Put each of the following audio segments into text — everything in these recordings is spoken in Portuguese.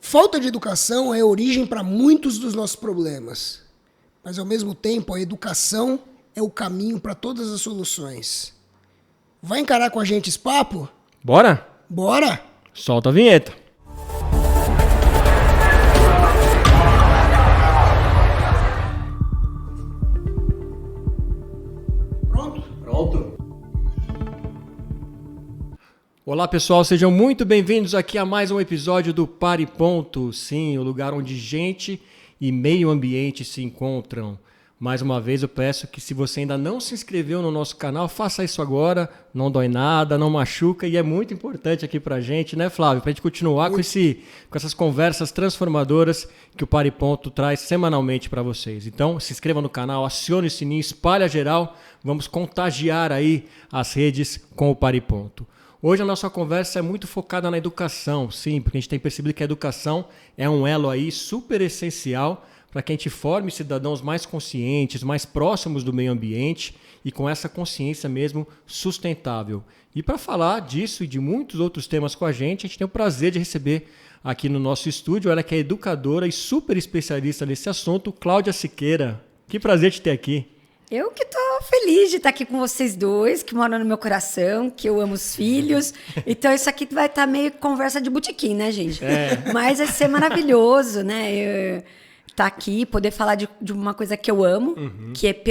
Falta de educação é a origem para muitos dos nossos problemas. Mas, ao mesmo tempo, a educação é o caminho para todas as soluções. Vai encarar com a gente esse papo? Bora? Bora! Solta a vinheta. Pronto. Olá pessoal, sejam muito bem-vindos aqui a mais um episódio do Para e Ponto. Sim, o lugar onde gente e meio ambiente se encontram. Mais uma vez eu peço que, se você ainda não se inscreveu no nosso canal, faça isso agora. Não dói nada, não machuca e é muito importante aqui pra gente, né, Flávio? Pra gente continuar com essas conversas transformadoras que o Para e Ponto traz semanalmente para vocês. Então, se inscreva no canal, acione o sininho, espalha geral. Vamos contagiar aí as redes com o Para e Ponto. Hoje a nossa conversa é muito focada na educação, sim, porque a gente tem percebido que a educação é um elo aí super essencial para que a gente forme cidadãos mais conscientes, mais próximos do meio ambiente e com essa consciência mesmo sustentável. E para falar disso e de muitos outros temas com a gente tem o prazer de receber aqui no nosso estúdio, ela que é educadora e super especialista nesse assunto, Cláudia Siqueira. Que prazer te ter aqui. Eu que tô feliz de estar aqui com vocês dois, que moram no meu coração, que eu amo os filhos. Então isso aqui vai estar meio conversa de botequim, né, gente? Mas vai ser maravilhoso, né? Estar aqui, poder falar de uma coisa que eu amo, que é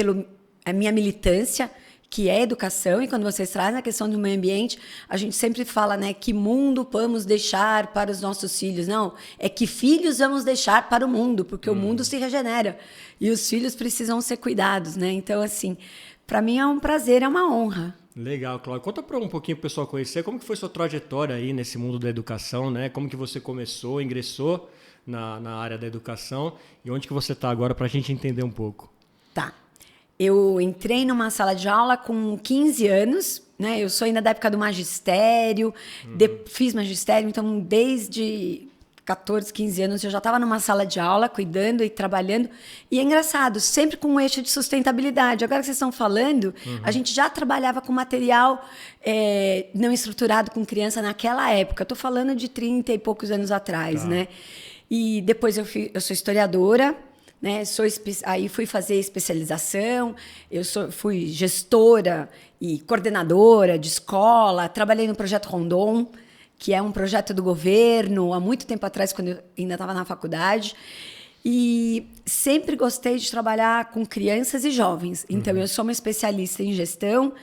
a minha militância, que é educação. E quando vocês trazem a questão do meio ambiente, a gente sempre fala, né, que mundo vamos deixar para os nossos filhos. Não, é que filhos vamos deixar para o mundo, porque o mundo se regenera e os filhos precisam ser cuidados, né? Então, assim, para mim é um prazer, é uma honra. Legal, Cláudia. Conta um pouquinho para o pessoal conhecer como que foi sua trajetória aí nesse mundo da educação, né? Como que você começou, ingressou na área da educação e onde que você está agora para a gente entender um pouco. Tá. Eu entrei numa sala de aula com 15 anos, né? Eu sou ainda da época do magistério, fiz magistério, então desde 14, 15 anos eu já estava numa sala de aula, cuidando e trabalhando. E é engraçado, sempre com um eixo de sustentabilidade. Agora que vocês estão falando, a gente já trabalhava com material não estruturado com criança naquela época. Estou falando de 30 e poucos anos atrás, né? E depois eu sou historiadora, né? Aí fui fazer especialização, fui gestora e coordenadora de escola, trabalhei no Projeto Rondon, que é um projeto do governo, há muito tempo atrás, quando eu ainda estava na faculdade. E sempre gostei de trabalhar com crianças e jovens. Então, eu sou uma especialista em gestão,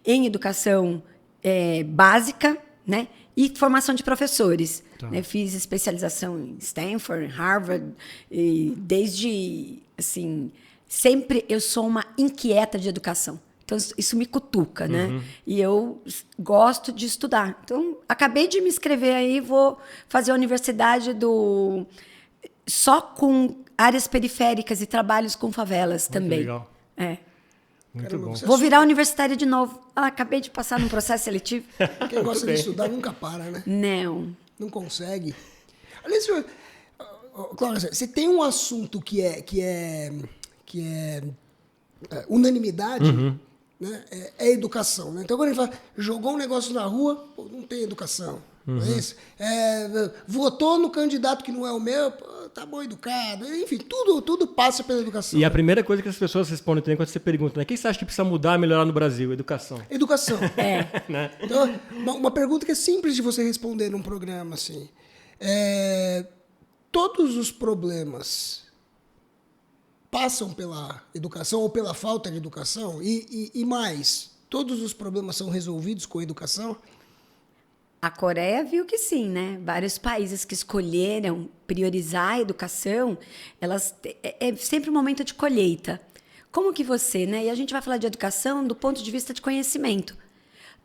em educação básica, né? E formação de professores. Né? Fiz especialização em Stanford, Harvard, e desde, assim, sempre eu sou uma inquieta de educação. Então, isso me cutuca, né? E eu gosto de estudar. Então, acabei de me inscrever aí, vou fazer a universidade só com áreas periféricas e trabalhos com favelas também. Legal. Muito Caramba, bom. Vou virar universitária de novo. Acabei de passar num processo seletivo. Quem gosta de estudar nunca para, né? Não consegue. Aliás, Cláudia, você tem um assunto que é unanimidade, né? É educação. Né? Então, quando ele fala, jogou um negócio na rua, pô, não tem educação. Não é isso? Votou no candidato que não é o meu, pô, tá bom educado. Enfim, tudo passa pela educação. E a primeira coisa que as pessoas respondem também quando você pergunta, né? O que você acha que precisa mudar, melhorar no Brasil? Educação. Educação. Né? Então, uma pergunta que é simples de você responder num programa assim. Todos os problemas passam pela educação ou pela falta de educação? E mais, todos os problemas são resolvidos com a educação? A Coreia viu que sim, né? Vários países que escolheram priorizar a educação, é sempre um momento de colheita. Como que você, né? E a gente vai falar de educação do ponto de vista de conhecimento.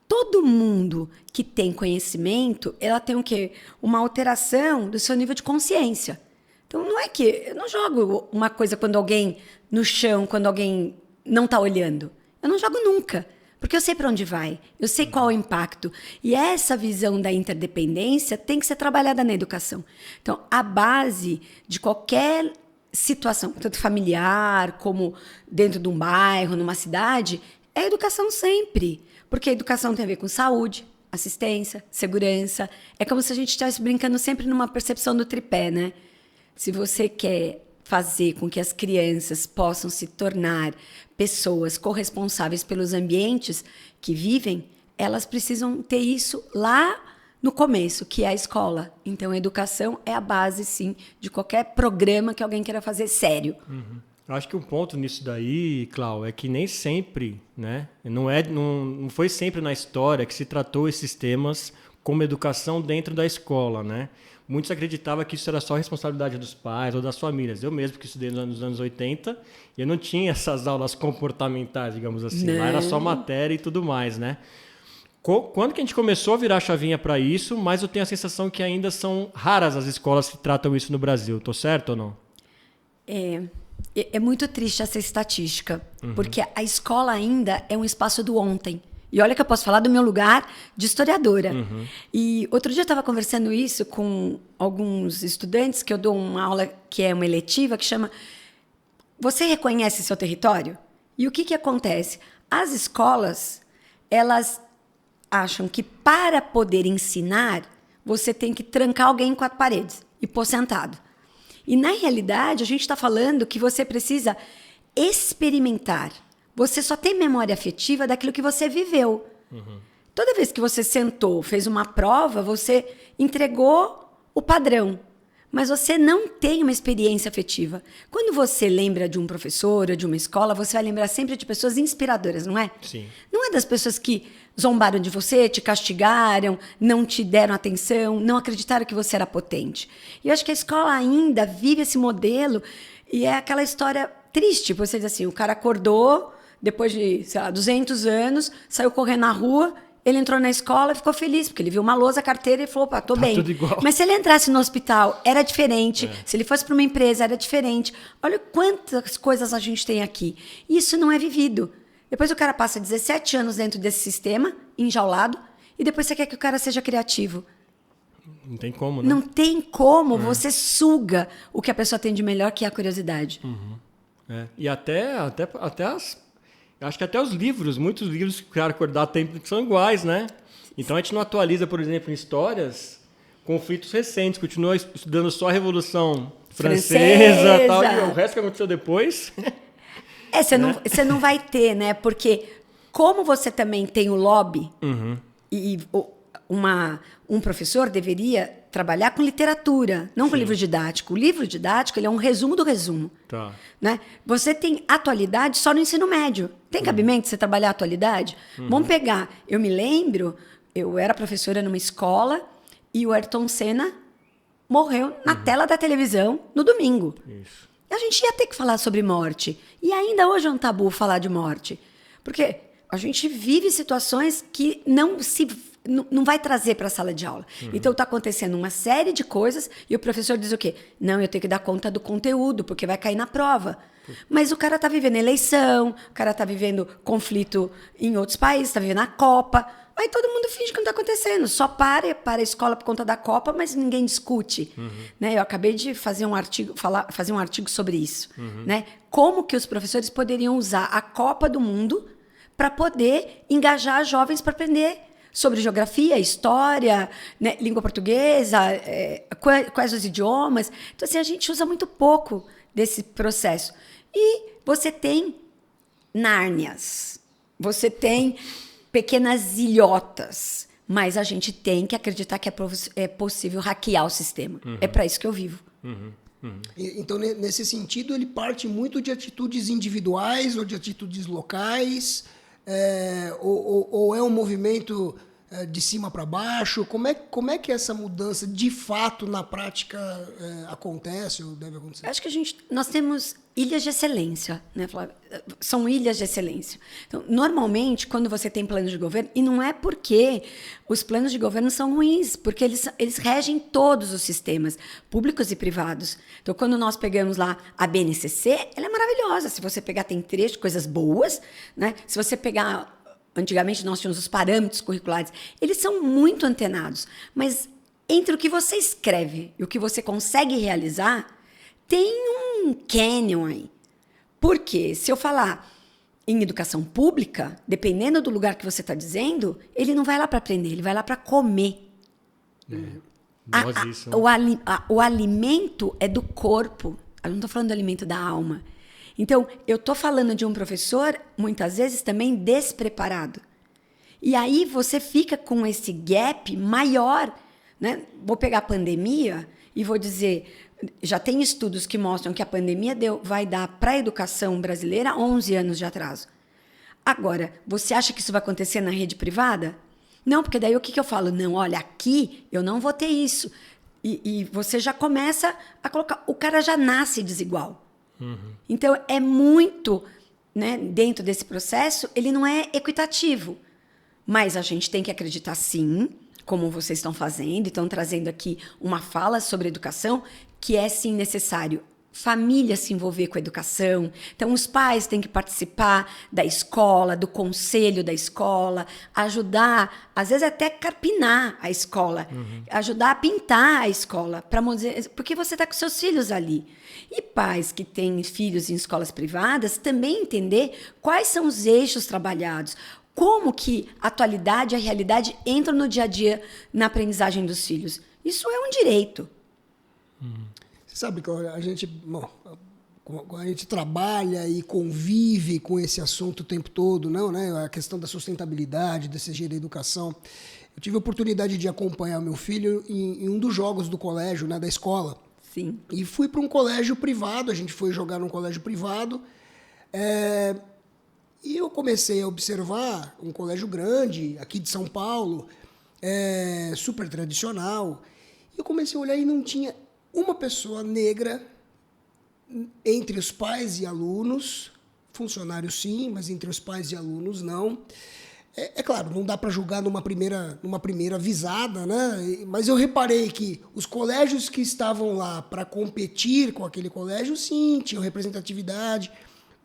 Todo mundo que tem conhecimento, ela tem o quê? Uma alteração do seu nível de consciência. Então, não é que eu não jogo uma coisa quando alguém no chão, quando alguém não está olhando. Eu não jogo nunca. Porque eu sei para onde vai, eu sei qual é o impacto. E essa visão da interdependência tem que ser trabalhada na educação. Então, a base de qualquer situação, tanto familiar como dentro de um bairro, numa cidade, é a educação sempre. Porque a educação tem a ver com saúde, assistência, segurança. É como se a gente estivesse brincando sempre numa percepção do tripé, né? Se você quer fazer com que as crianças possam se tornar pessoas corresponsáveis pelos ambientes que vivem, elas precisam ter isso lá no começo, que é a escola. Então, a educação é a base, sim, de qualquer programa que alguém queira fazer sério. Eu acho que um ponto nisso daí, Clau, é que nem sempre, né? Não foi sempre na história que se tratou esses temas como educação dentro da escola, né? Muitos acreditavam que isso era só responsabilidade dos pais ou das famílias. Eu mesmo, que estudei nos anos 80, eu não tinha essas aulas comportamentais, digamos assim. Não. Lá era só matéria e tudo mais, né? Quando que a gente começou a virar a chavinha para isso, mas eu tenho a sensação que ainda são raras as escolas que tratam isso no Brasil. Tô certo ou não? É muito triste essa estatística, porque a escola ainda é um espaço do ontem. E olha que eu posso falar do meu lugar de historiadora. E outro dia eu estava conversando isso com alguns estudantes, que eu dou uma aula que é uma eletiva, que chama Você reconhece seu território? E o que acontece? As escolas, elas acham que para poder ensinar, você tem que trancar alguém em 4 paredes e pôr sentado. E, na realidade, a gente está falando que você precisa experimentar. Você só tem memória afetiva daquilo que você viveu. Toda vez que você sentou, fez uma prova, você entregou o padrão. Mas você não tem uma experiência afetiva. Quando você lembra de um professor ou de uma escola, você vai lembrar sempre de pessoas inspiradoras, não é? Sim. Não é das pessoas que zombaram de você, te castigaram, não te deram atenção, não acreditaram que você era potente. E eu acho que a escola ainda vive esse modelo e é aquela história triste. Você diz assim, o cara acordou depois de, sei lá, 200 anos, saiu correndo na rua, ele entrou na escola e ficou feliz, porque ele viu uma lousa, carteira e falou, opa, tô bem. Tudo igual. Mas se ele entrasse no hospital, era diferente. Se ele fosse para uma empresa, era diferente. Olha quantas coisas a gente tem aqui. Isso não é vivido. Depois o cara passa 17 anos dentro desse sistema, enjaulado, e depois você quer que o cara seja criativo. Não tem como, né? Não tem como. Você suga o que a pessoa tem de melhor, que é a curiosidade. E até acho que até os livros, muitos livros que o cara acordar tem são iguais, né? Então a gente não atualiza, por exemplo, em histórias, conflitos recentes, continua estudando só a Revolução Francesa e tal, e o resto que aconteceu depois. Você não vai ter, né? Porque como você também tem o lobby, e um professor deveria trabalhar com literatura, não com livro didático. O livro didático ele é um resumo do resumo. Tá. Né? Você tem atualidade só no ensino médio. Tem cabimento você trabalhar a atualidade? Vamos pegar. Eu me lembro, eu era professora numa escola e o Ayrton Senna morreu na tela da televisão no domingo. Isso. A gente ia ter que falar sobre morte. E ainda hoje é um tabu falar de morte. Porque a gente vive situações que não vai trazer para a sala de aula. Então, está acontecendo uma série de coisas e o professor diz o quê? Não, eu tenho que dar conta do conteúdo, porque vai cair na prova. Mas o cara está vivendo eleição, o cara está vivendo conflito em outros países, está vivendo a Copa. Aí todo mundo finge que não está acontecendo. Só para a escola por conta da Copa, mas ninguém discute. Né? Eu acabei de fazer um artigo sobre isso. Né? Como que os professores poderiam usar a Copa do Mundo para poder engajar jovens para aprender sobre geografia, história, né, língua portuguesa, quais os idiomas. Então, assim, a gente usa muito pouco desse processo. E você tem Nárnias, você tem pequenas ilhotas, mas a gente tem que acreditar que é possível hackear o sistema. É para isso que eu vivo. Então, nesse sentido, ele parte muito de atitudes individuais ou de atitudes locais, ou é um movimento de cima para baixo? Como é que essa mudança, de fato, na prática, acontece ou deve acontecer? Acho que nós temos ilhas de excelência, né, Flávia? São ilhas de excelência. Então, normalmente, quando você tem planos de governo, e não é porque os planos de governo são ruins, porque eles regem todos os sistemas, públicos e privados. Então, quando nós pegamos lá a BNCC, ela é maravilhosa. Se você pegar, tem trechos, coisas boas, né? Se você pegar... Antigamente, nós tínhamos os parâmetros curriculares. Eles são muito antenados. Mas entre o que você escreve e o que você consegue realizar, tem um canyon aí. Por quê? Se eu falar, em educação pública, dependendo do lugar que você está dizendo, ele não vai lá para aprender, ele vai lá para comer. O alimento é do corpo. Eu não estou falando do alimento da alma. Então, eu estou falando de um professor, muitas vezes, também despreparado. E aí você fica com esse gap maior. Né? Vou pegar a pandemia e vou dizer... Já tem estudos que mostram que a pandemia vai dar para a educação brasileira 11 anos de atraso. Agora, você acha que isso vai acontecer na rede privada? Não, porque daí o que eu falo? Não, olha, aqui eu não vou ter isso. E você já começa a colocar... O cara já nasce desigual. Então, é muito... Né, dentro desse processo, ele não é equitativo. Mas a gente tem que acreditar, sim, como vocês estão fazendo, estão trazendo aqui uma fala sobre educação, que é, sim, necessário família se envolver com a educação. Então, os pais têm que participar da escola, do conselho da escola, ajudar, às vezes até carpinar a escola, ajudar a pintar a escola, porque você está com seus filhos ali. E pais que têm filhos em escolas privadas também entender quais são os eixos trabalhados, como que a atualidade e a realidade entram no dia a dia na aprendizagem dos filhos. Isso é um direito. Você sabe que a gente trabalha e convive com esse assunto o tempo todo, não, né? A questão da sustentabilidade, da CG da educação. Eu tive a oportunidade de acompanhar o meu filho em um dos jogos do colégio, né, da escola. Sim. E fui para um colégio privado, a gente foi jogar num colégio privado. E eu comecei a observar um colégio grande, aqui de São Paulo, super tradicional. E eu comecei a olhar e não tinha uma pessoa negra entre os pais e alunos, funcionários sim, mas entre os pais e alunos não. É claro, não dá para julgar numa primeira visada, né? Mas eu reparei que os colégios que estavam lá para competir com aquele colégio, sim, tinham representatividade.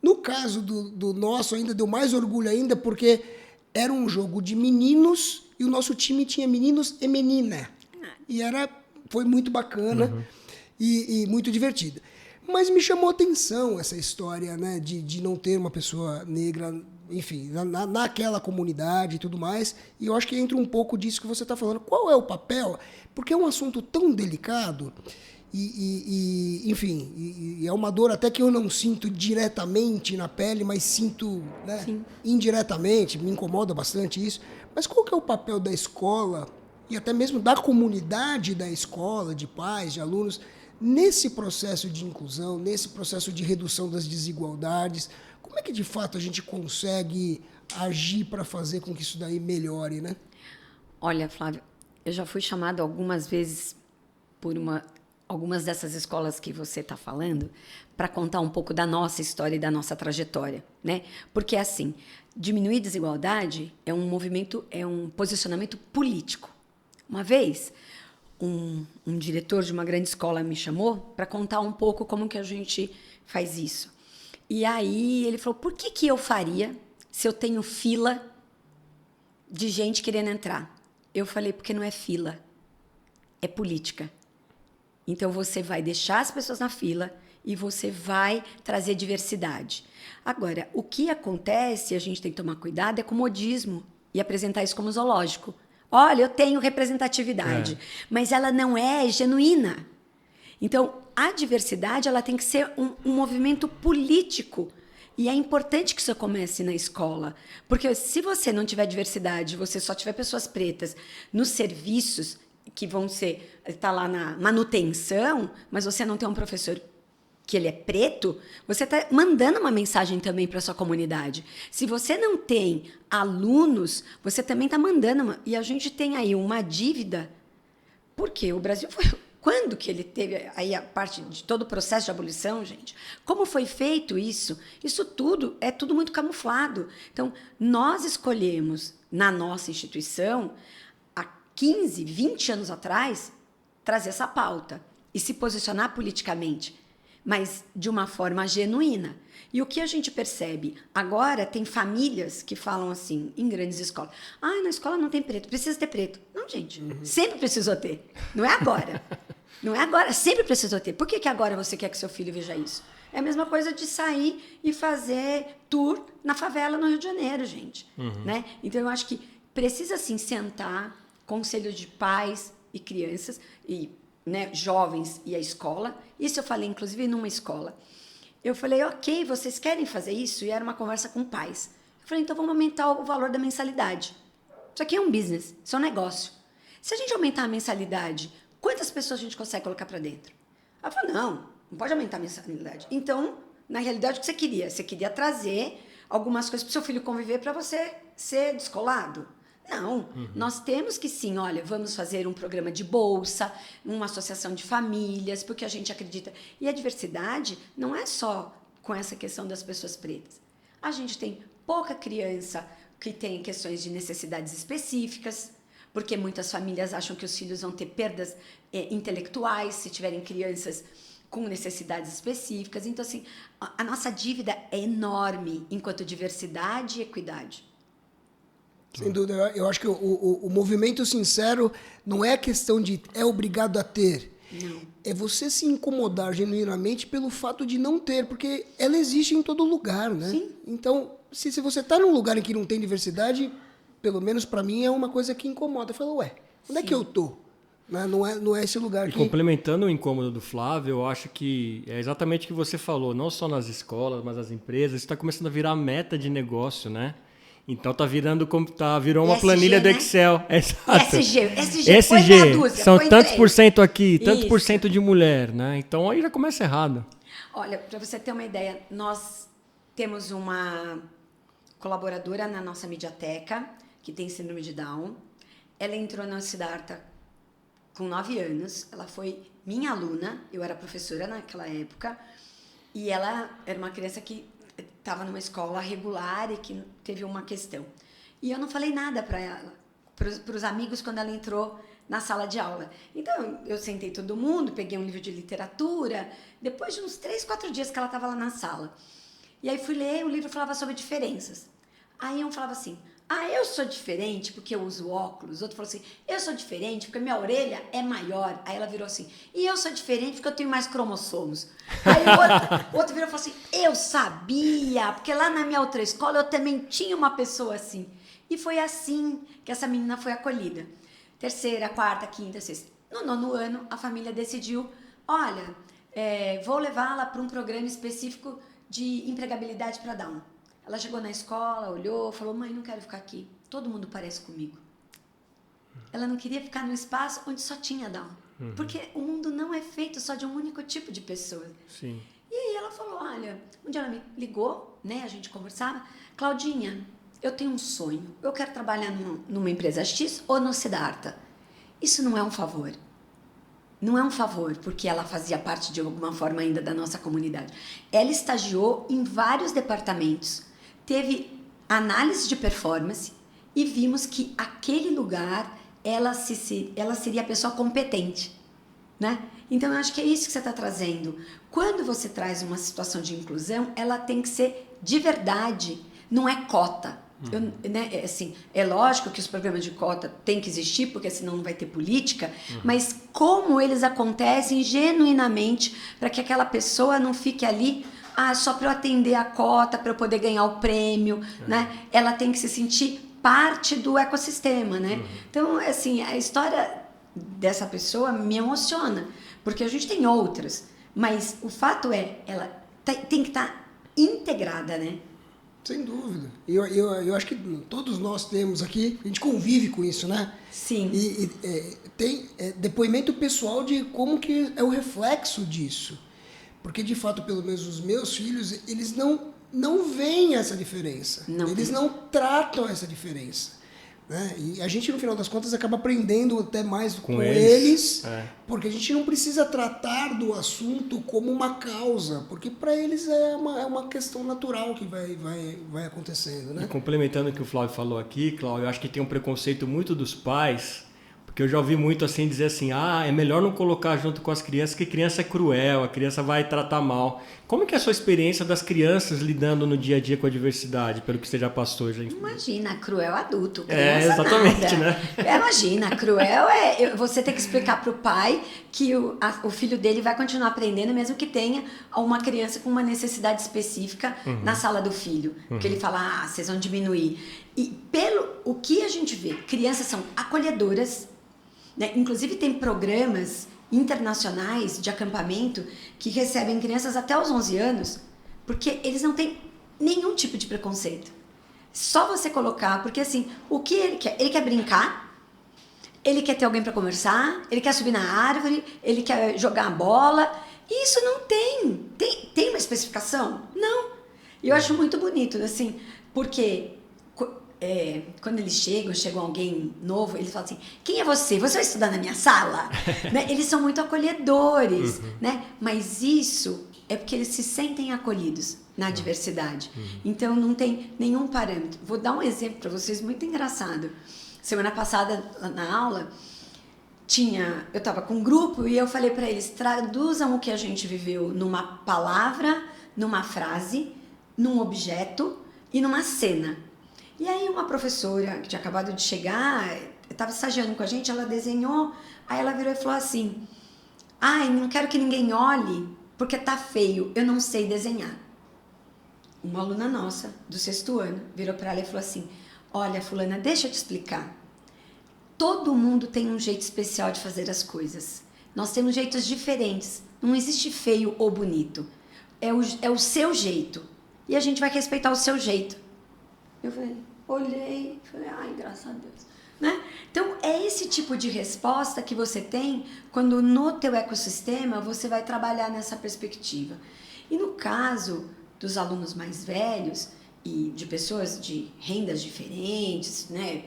No caso do nosso, ainda deu mais orgulho ainda, porque era um jogo de meninos e o nosso time tinha meninos e menina. E foi muito bacana e muito divertido. Mas me chamou a atenção essa história, né, de não ter uma pessoa negra, enfim, naquela comunidade e tudo mais. E eu acho que entra um pouco disso que você está falando. Qual é o papel? Porque é um assunto tão delicado enfim, é uma dor até que eu não sinto diretamente na pele, mas sinto, né, indiretamente, me incomoda bastante isso. Mas qual que é o papel da escola e até mesmo da comunidade da escola, de pais, de alunos, nesse processo de inclusão, nesse processo de redução das desigualdades? Como é que, de fato, a gente consegue agir para fazer com que isso daí melhore, né? Olha, Flávio, eu já fui chamada algumas vezes por algumas dessas escolas que você está falando para contar um pouco da nossa história e da nossa trajetória, né? Porque, assim, diminuir desigualdade é um movimento, é um posicionamento político. Uma vez, um diretor de uma grande escola me chamou para contar um pouco como que a gente faz isso. E aí ele falou, por que eu faria se eu tenho fila de gente querendo entrar? Eu falei, porque não é fila, é política. Então, você vai deixar as pessoas na fila e você vai trazer diversidade. Agora, o que acontece, a gente tem que tomar cuidado, é com o modismo e apresentar isso como zoológico. Olha, eu tenho representatividade, mas ela não é genuína. Então, a diversidade ela tem que ser um movimento político. E é importante que isso comece na escola. Porque se você não tiver diversidade, você só tiver pessoas pretas nos serviços que vão tá lá na manutenção, mas você não tem um professor que ele é preto, você está mandando uma mensagem também para a sua comunidade. Se você não tem alunos, você também está mandando e a gente tem aí uma dívida, porque o Brasil foi... Quando que ele teve aí a parte de todo o processo de abolição, gente? Como foi feito isso? Isso tudo é tudo muito camuflado. Então, nós escolhemos, na nossa instituição, 15, 20 anos atrás, trazer essa pauta e se posicionar politicamente, mas de uma forma genuína. E o que a gente percebe? Agora tem famílias que falam assim, em grandes escolas, na escola não tem preto, precisa ter preto. Não, gente, sempre precisou ter, não é agora. Não é agora, sempre precisou ter. Por que agora você quer que seu filho veja isso? É a mesma coisa de sair e fazer tour na favela no Rio de Janeiro, gente. Né? Então, eu acho que precisa, sim, sentar, conselho de pais e crianças, e, né, jovens e a escola. Isso eu falei, inclusive, numa escola. Eu falei, ok, vocês querem fazer isso? E era uma conversa com pais. Eu falei, então vamos aumentar o valor da mensalidade. Isso aqui é um business, isso é um negócio. Se a gente aumentar a mensalidade, quantas pessoas a gente consegue colocar para dentro? Ela falou, não pode aumentar a mensalidade. Então, na realidade, o que você queria? Você queria trazer algumas coisas para o seu filho conviver para você ser descolado? Não, nós temos que sim, olha, vamos fazer um programa de bolsa, uma associação de famílias, porque a gente acredita. E a diversidade não é só com essa questão das pessoas pretas. A gente tem pouca criança que tem questões de necessidades específicas, porque muitas famílias acham que os filhos vão ter perdas intelectuais se tiverem crianças com necessidades específicas. Então, assim, a nossa dívida é enorme enquanto diversidade e equidade. Sem dúvida, eu acho que o movimento sincero não é a questão de é obrigado a ter. Não. É você se incomodar genuinamente pelo fato de não ter, porque ela existe em todo lugar, né? Sim. Então, se você está num lugar em que não tem diversidade, pelo menos para mim é uma coisa que incomoda. Eu falo, ué, onde é que eu tô? Não é esse lugar E que... complementando o incômodo do Flávio, eu acho que é exatamente o que você falou, não só nas escolas, mas nas empresas, isso está começando a virar meta de negócio, né? Então virou uma ESG, planilha do né? Excel. Exato. SG, põe meia dúzia, são põe tantos 3. por cento aqui, tantos Isso. por cento de mulher, né? Então aí já começa errado. Olha, para você ter uma ideia, nós temos uma colaboradora na nossa mediateca que tem síndrome de Down. Ela entrou na Siddhartha com 9 anos. Ela foi minha aluna, eu era professora naquela época, e ela era uma criança que estava numa escola regular e que teve uma questão. E eu não falei nada para ela, para os amigos, quando ela entrou na sala de aula. Então, eu sentei todo mundo, peguei um livro de literatura, depois de uns 3, 4 dias que ela estava lá na sala. E aí fui ler, o livro falava sobre diferenças. Aí um falava assim, eu sou diferente porque eu uso óculos. Outro falou assim, eu sou diferente porque minha orelha é maior. Aí ela virou assim, e eu sou diferente porque eu tenho mais cromossomos. Aí o outro virou e falou assim, eu sabia, porque lá na minha outra escola eu também tinha uma pessoa assim. E foi assim que essa menina foi acolhida. 3ª, 4ª, 5ª, 6ª. No 9º ano, a família decidiu, olha, vou levá-la para um programa específico de empregabilidade para Down. Ela chegou na escola, olhou, falou, mãe, não quero ficar aqui. Todo mundo parece comigo. Ela não queria ficar num espaço onde só tinha Down. Porque o mundo não é feito só de um único tipo de pessoa. Sim. E aí ela falou, olha, um dia ela me ligou, né, a gente conversava, Claudinha, eu tenho um sonho, eu quero trabalhar numa empresa X ou no Siddhartha. Isso não é um favor. Não é um favor, porque ela fazia parte de alguma forma ainda da nossa comunidade. Ela estagiou em vários departamentos, teve análise de performance e vimos que aquele lugar ela seria a pessoa competente, né? Então eu acho que é isso que você está trazendo. Quando você traz uma situação de inclusão, ela tem que ser de verdade, não é cota. É lógico que os programas de cota têm que existir, porque senão não vai ter política, mas como eles acontecem genuinamente para que aquela pessoa não fique ali só para eu atender a cota, para eu poder ganhar o prêmio, né? Ela tem que se sentir parte do ecossistema, né? Então, assim, a história dessa pessoa me emociona, porque a gente tem outras, mas o fato é, ela tem que estar integrada, né? Sem dúvida. Eu acho que todos nós temos aqui, a gente convive com isso, né? Sim. E tem depoimento pessoal de como que é o reflexo disso. Porque, de fato, pelo menos os meus filhos, eles não veem essa diferença. Eles não tratam essa diferença. Né? E a gente, no final das contas, acaba aprendendo até mais com eles, porque a gente não precisa tratar do assunto como uma causa, porque para eles é uma questão natural que vai acontecendo. Né? E complementando o que o Flávio falou aqui, Cláudio, eu acho que tem um preconceito muito dos pais, porque Porque eu já ouvi muito assim dizer assim, é melhor não colocar junto com as crianças, que criança é cruel, a criança vai tratar mal. Como que é a sua experiência das crianças lidando no dia a dia com a diversidade, pelo que você já passou, gente? Imagina, cruel adulto, criança exatamente, nada. né? Imagina, cruel você ter que explicar para o pai que o filho dele vai continuar aprendendo, mesmo que tenha uma criança com uma necessidade específica na sala do filho. Porque ele fala, vocês vão diminuir. E pelo o que a gente vê, crianças são acolhedoras, né? Inclusive tem programas internacionais de acampamento que recebem crianças até os 11 anos, porque eles não têm nenhum tipo de preconceito. Só você colocar, porque assim, o que ele quer? Ele quer brincar, ele quer ter alguém para conversar, ele quer subir na árvore, ele quer jogar a bola. Isso não tem. Tem uma especificação? Não. E eu acho muito bonito, assim, porque quando eles chegam alguém novo, eles falam assim, quem é você? Você vai estudar na minha sala? Né? Eles são muito acolhedores, né? Mas isso é porque eles se sentem acolhidos na diversidade. Então não tem nenhum parâmetro. Vou dar um exemplo para vocês muito engraçado. Semana passada, na aula, eu estava com um grupo e eu falei para eles, traduzam o que a gente viveu numa palavra, numa frase, num objeto e numa cena. E aí uma professora que tinha acabado de chegar, estava estagiando com a gente, ela desenhou, aí ela virou e falou assim, não quero que ninguém olhe, porque tá feio, eu não sei desenhar. Uma aluna nossa, do 6º ano, virou para ela e falou assim, olha, fulana, deixa eu te explicar. Todo mundo tem um jeito especial de fazer as coisas. Nós temos jeitos diferentes, não existe feio ou bonito. É o seu jeito, e a gente vai respeitar o seu jeito. Eu olhei, falei, graças a Deus. Né? Então, é esse tipo de resposta que você tem quando no teu ecossistema você vai trabalhar nessa perspectiva. E no caso dos alunos mais velhos e de pessoas de rendas diferentes, né,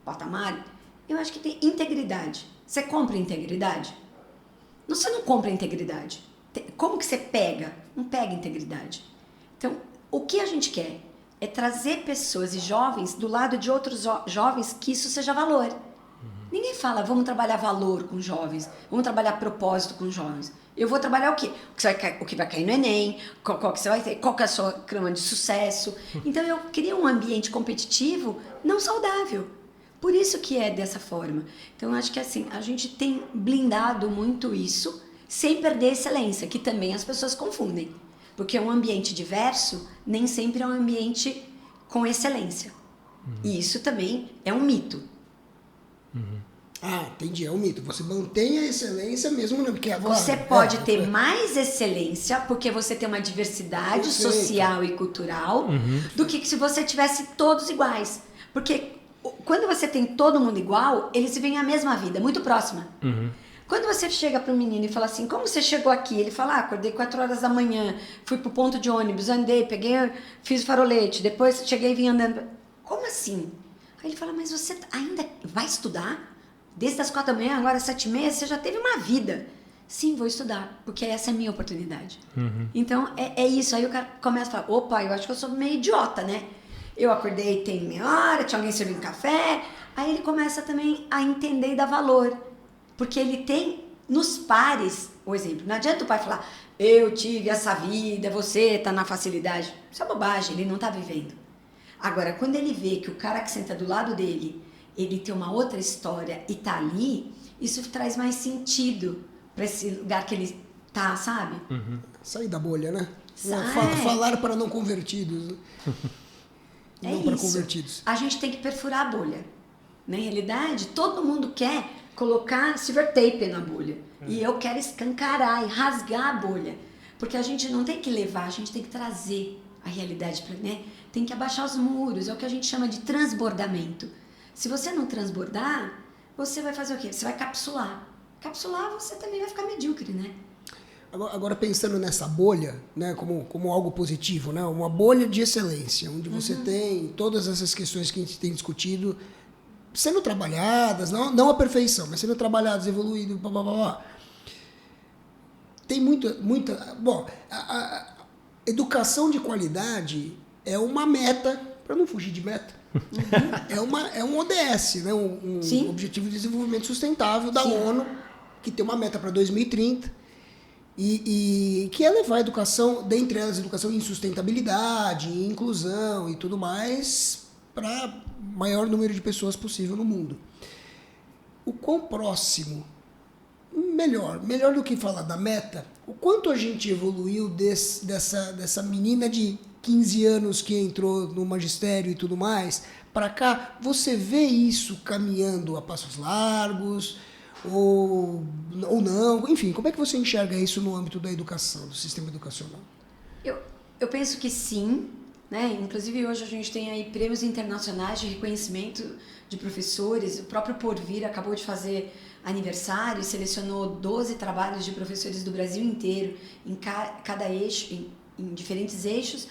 patamar, eu acho que tem integridade. Você compra integridade? Você não compra integridade. Como que você pega? Não pega integridade. Então, o que a gente quer é trazer pessoas e jovens do lado de outros jovens que isso seja valor. Ninguém fala, vamos trabalhar valor com jovens, vamos trabalhar propósito com jovens. Eu vou trabalhar o quê? O que vai cair no Enem, qual que você vai ter, qual que é a sua crama de sucesso. Então eu crio um ambiente competitivo não saudável. Por isso que é dessa forma. Então eu acho que assim, a gente tem blindado muito isso, sem perder a excelência, que também as pessoas confundem. Porque um ambiente diverso nem sempre é um ambiente com excelência. E isso também é um mito. Entendi, é um mito. Você mantém a excelência mesmo, né? Porque você pode ter mais excelência porque você tem uma diversidade social e cultural do que se você tivesse todos iguais. Porque quando você tem todo mundo igual, eles vivem a mesma vida, muito próxima. Quando você chega para um menino e fala assim, como você chegou aqui? Ele fala, acordei 4 horas da manhã, fui pro ponto de ônibus, andei, fiz o farolete, depois cheguei e vim andando. Como assim? Aí ele fala, mas você ainda vai estudar? Desde as 4 da manhã, agora 7h30, você já teve uma vida. Sim, vou estudar, porque essa é a minha oportunidade. Então, é isso. Aí o cara começa a falar, opa, eu acho que eu sou meio idiota, né? Eu acordei, tem meia hora, tinha alguém servindo café. Aí ele começa também a entender e dar valor. Porque ele tem nos pares, o exemplo. Não adianta o pai falar, eu tive essa vida, você tá na facilidade. Isso é bobagem, ele não tá vivendo. Agora, quando ele vê que o cara que senta do lado dele, ele tem uma outra história e tá ali, isso traz mais sentido para esse lugar que ele tá, sabe? Sair da bolha, né? Falar para não convertidos. É não isso. Para convertidos. A gente tem que perfurar a bolha. Na realidade, todo mundo quer colocar silver tape na bolha. E eu quero escancarar e rasgar a bolha. Porque a gente não tem que levar, a gente tem que trazer a realidade para, né? Tem que abaixar os muros, é o que a gente chama de transbordamento. Se você não transbordar, você vai fazer o quê? Você vai capsular. Capsular, você também vai ficar medíocre, né? Agora pensando nessa bolha, né, como algo positivo, né, uma bolha de excelência, onde você tem todas essas questões que a gente tem discutido sendo trabalhadas, não a perfeição, mas sendo trabalhadas, evoluído, blá, blá, blá, blá. Tem muita... Bom, a educação de qualidade é uma meta, para não fugir de meta, É um ODS, né? Um Objetivo de Desenvolvimento Sustentável da ONU, que tem uma meta para 2030, e que é levar a educação, dentre elas, educação em sustentabilidade, em inclusão e tudo mais, para o maior número de pessoas possível no mundo. O quão próximo, melhor do que falar da meta, o quanto a gente evoluiu dessa menina de 15 anos que entrou no magistério e tudo mais, para cá, você vê isso caminhando a passos largos ou não? Enfim, como é que você enxerga isso no âmbito da educação, do sistema educacional? Eu penso que sim, né? Inclusive hoje a gente tem aí prêmios internacionais de reconhecimento de professores. O próprio Porvir acabou de fazer aniversário e selecionou 12 trabalhos de professores do Brasil inteiro, em cada eixo, em diferentes eixos,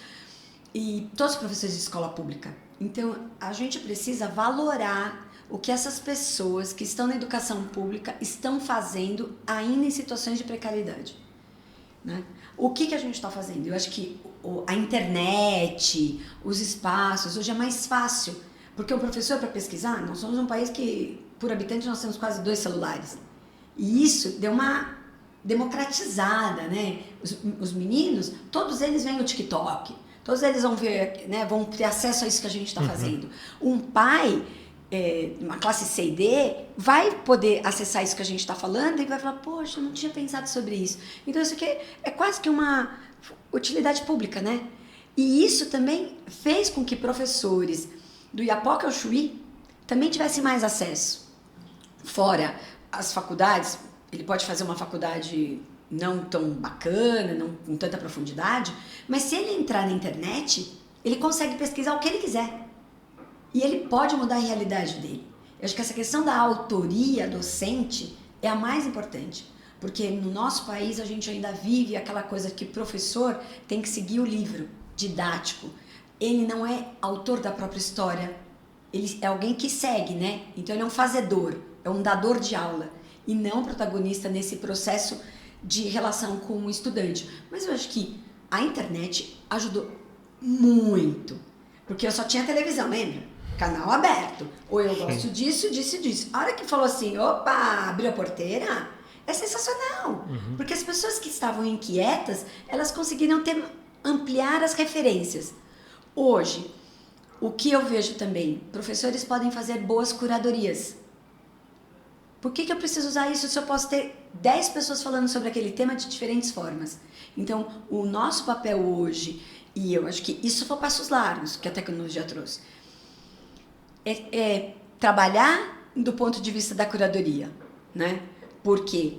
e todos os professores de escola pública. Então, a gente precisa valorar o que essas pessoas que estão na educação pública estão fazendo ainda em situações de precariedade, né? O que a gente está fazendo? Eu acho que a internet, os espaços, hoje é mais fácil, porque o professor, para pesquisar, nós somos um país que, por habitante, nós temos quase 2 celulares. E isso deu uma democratizada, né? Os meninos, todos eles veem o TikTok, todos eles vão ver, né? Vão ter acesso a isso que a gente está fazendo. Um pai, uma classe C e D, vai poder acessar isso que a gente está falando e vai falar, poxa, eu não tinha pensado sobre isso. Então isso aqui é quase que uma utilidade pública, né? E isso também fez com que professores do Iapoca ao Chuí também tivessem mais acesso. Fora as faculdades, ele pode fazer uma faculdade não tão bacana, não com tanta profundidade, mas se ele entrar na internet, ele consegue pesquisar o que ele quiser. E ele pode mudar a realidade dele. Eu acho que essa questão da autoria docente é a mais importante. Porque no nosso país a gente ainda vive aquela coisa que o professor tem que seguir o livro didático. Ele não é autor da própria história. Ele é alguém que segue, né? Então ele é um fazedor, é um dador de aula. E não protagonista nesse processo de relação com o estudante. Mas eu acho que a internet ajudou muito. Porque eu só tinha televisão, lembra? Canal aberto. Ou eu gosto disso, disso e disso. A hora que falou assim, opa, abriu a porteira, é sensacional. Porque as pessoas que estavam inquietas, elas conseguiram ampliar as referências. Hoje, o que eu vejo também, professores podem fazer boas curadorias. Por que eu preciso usar isso se eu posso ter 10 pessoas falando sobre aquele tema de diferentes formas? Então, o nosso papel hoje, e eu acho que isso foi passos largos que a tecnologia trouxe, é trabalhar do ponto de vista da curadoria, né? Porque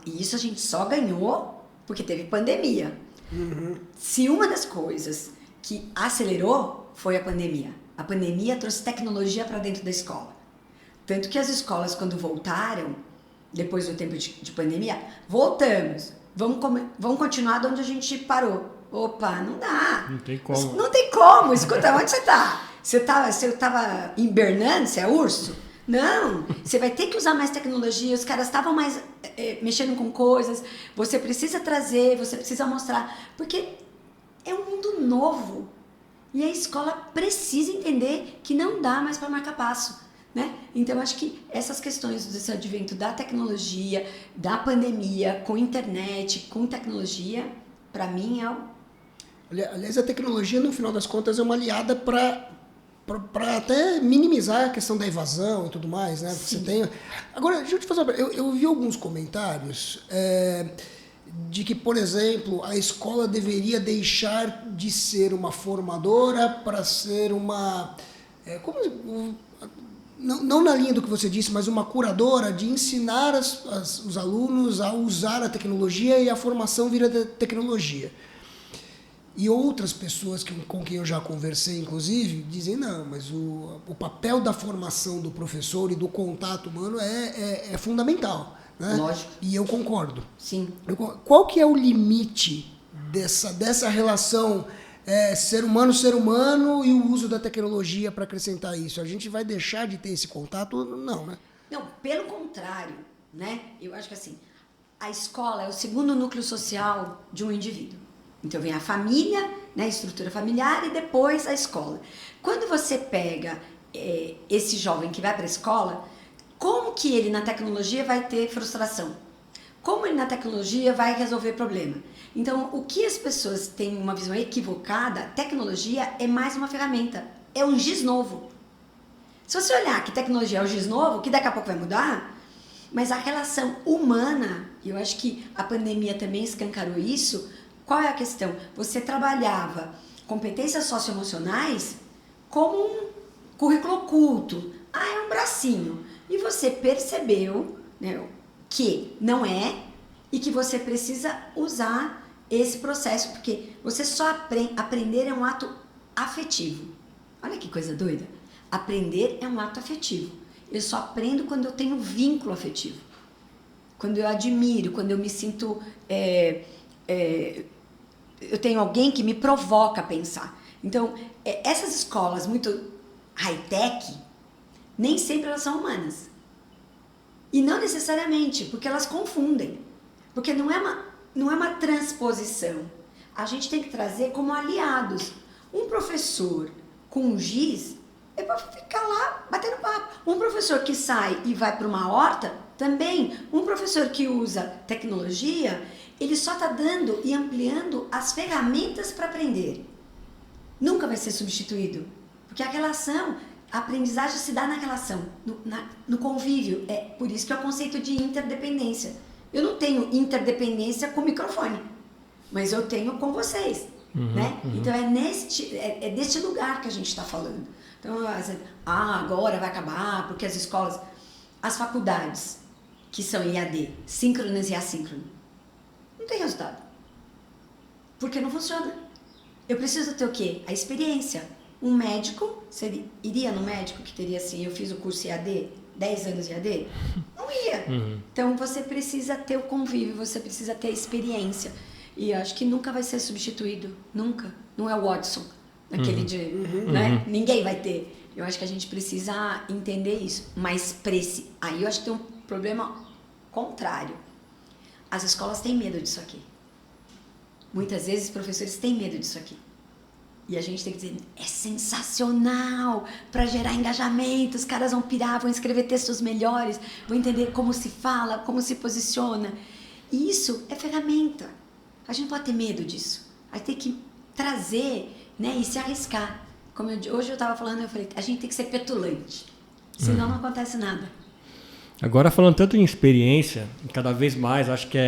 e isso a gente só ganhou porque teve pandemia. Se uma das coisas que acelerou foi a pandemia. A pandemia trouxe tecnologia para dentro da escola. Tanto que as escolas, quando voltaram, depois do tempo de pandemia, voltamos. Vamos continuar de onde a gente parou. Opa, não dá. Não tem como. Não tem como. Escuta, onde você tá? Você tava hibernando? Você é urso? Não. Você vai ter que usar mais tecnologia. Os caras estavam mais mexendo com coisas. Você precisa trazer, você precisa mostrar. Porque é um mundo novo. E a escola precisa entender que não dá mais para marcar passo. Né? Então, acho que essas questões desse advento da tecnologia, da pandemia, com internet, com tecnologia, para mim é o... Aliás, a tecnologia, no final das contas, é uma aliada para até minimizar a questão da evasão e tudo mais, né? Você tem... Agora, deixa eu te fazer uma pergunta. Eu vi alguns comentários de que, por exemplo, a escola deveria deixar de ser uma formadora para ser uma... Não na linha do que você disse, mas uma curadora de ensinar os alunos a usar a tecnologia e a formação vira da tecnologia. E outras pessoas com quem eu já conversei, inclusive, dizem, não, mas o papel da formação do professor e do contato humano é fundamental. Né? Lógico. E eu concordo. Sim. Qual que é o limite dessa relação ser humano e o uso da tecnologia para acrescentar isso? A gente vai deixar de ter esse contato? Não, né? Não, pelo contrário, né? Eu acho que assim, a escola é o segundo núcleo social de um indivíduo. Então vem a família, né, estrutura familiar e depois a escola. Quando você pega esse jovem que vai para a escola, como que ele na tecnologia vai ter frustração? Como ele na tecnologia vai resolver problema? Então, o que as pessoas têm uma visão equivocada, tecnologia é mais uma ferramenta, é um giz novo. Se você olhar que tecnologia é o giz novo, que daqui a pouco vai mudar, mas a relação humana, eu acho que a pandemia também escancarou isso. Qual é a questão? Você trabalhava competências socioemocionais como um currículo oculto. É um bracinho. E você percebeu, né, que não é e que você precisa usar esse processo, porque você só aprender é um ato afetivo. Olha que coisa doida. Aprender é um ato afetivo. Eu só aprendo quando eu tenho vínculo afetivo. Quando eu admiro, quando eu me sinto... eu tenho alguém que me provoca a pensar. Então, essas escolas muito high-tech, nem sempre elas são humanas. E não necessariamente, porque elas confundem. Porque não é uma transposição. A gente tem que trazer como aliados. Um professor com um giz é para ficar lá batendo papo. Um professor que sai e vai para uma horta, também. Um professor que usa tecnologia, ele só está dando e ampliando as ferramentas para aprender. Nunca vai ser substituído. Porque a relação, a aprendizagem se dá na relação, no convívio. É por isso que é o conceito de interdependência. Eu não tenho interdependência com o microfone, mas eu tenho com vocês. Né? Então é deste lugar que a gente está falando. Então, agora vai acabar, porque as escolas, as faculdades, que são IAD, síncronas e assíncronas, não tem resultado. Porque não funciona. Eu preciso ter o quê? A experiência. Um médico, você iria no médico que teria assim, eu fiz o curso IAD, 10 anos IAD? Não ia. Então você precisa ter o convívio, você precisa ter a experiência. E eu acho que nunca vai ser substituído. Nunca. Não é o Watson, naquele dia. Né? Ninguém vai ter. Eu acho que a gente precisa entender isso. Mas aí eu acho que tem um problema contrário. As escolas têm medo disso aqui. Muitas vezes os professores têm medo disso aqui. E a gente tem que dizer, é sensacional para gerar engajamento, os caras vão pirar, vão escrever textos melhores, vão entender como se fala, como se posiciona. E isso é ferramenta. A gente não pode ter medo disso. A gente tem que trazer, né, e se arriscar. Como hoje eu estava falando, eu falei, a gente tem que ser petulante, senão não acontece nada. Agora, falando tanto em experiência, cada vez mais, acho que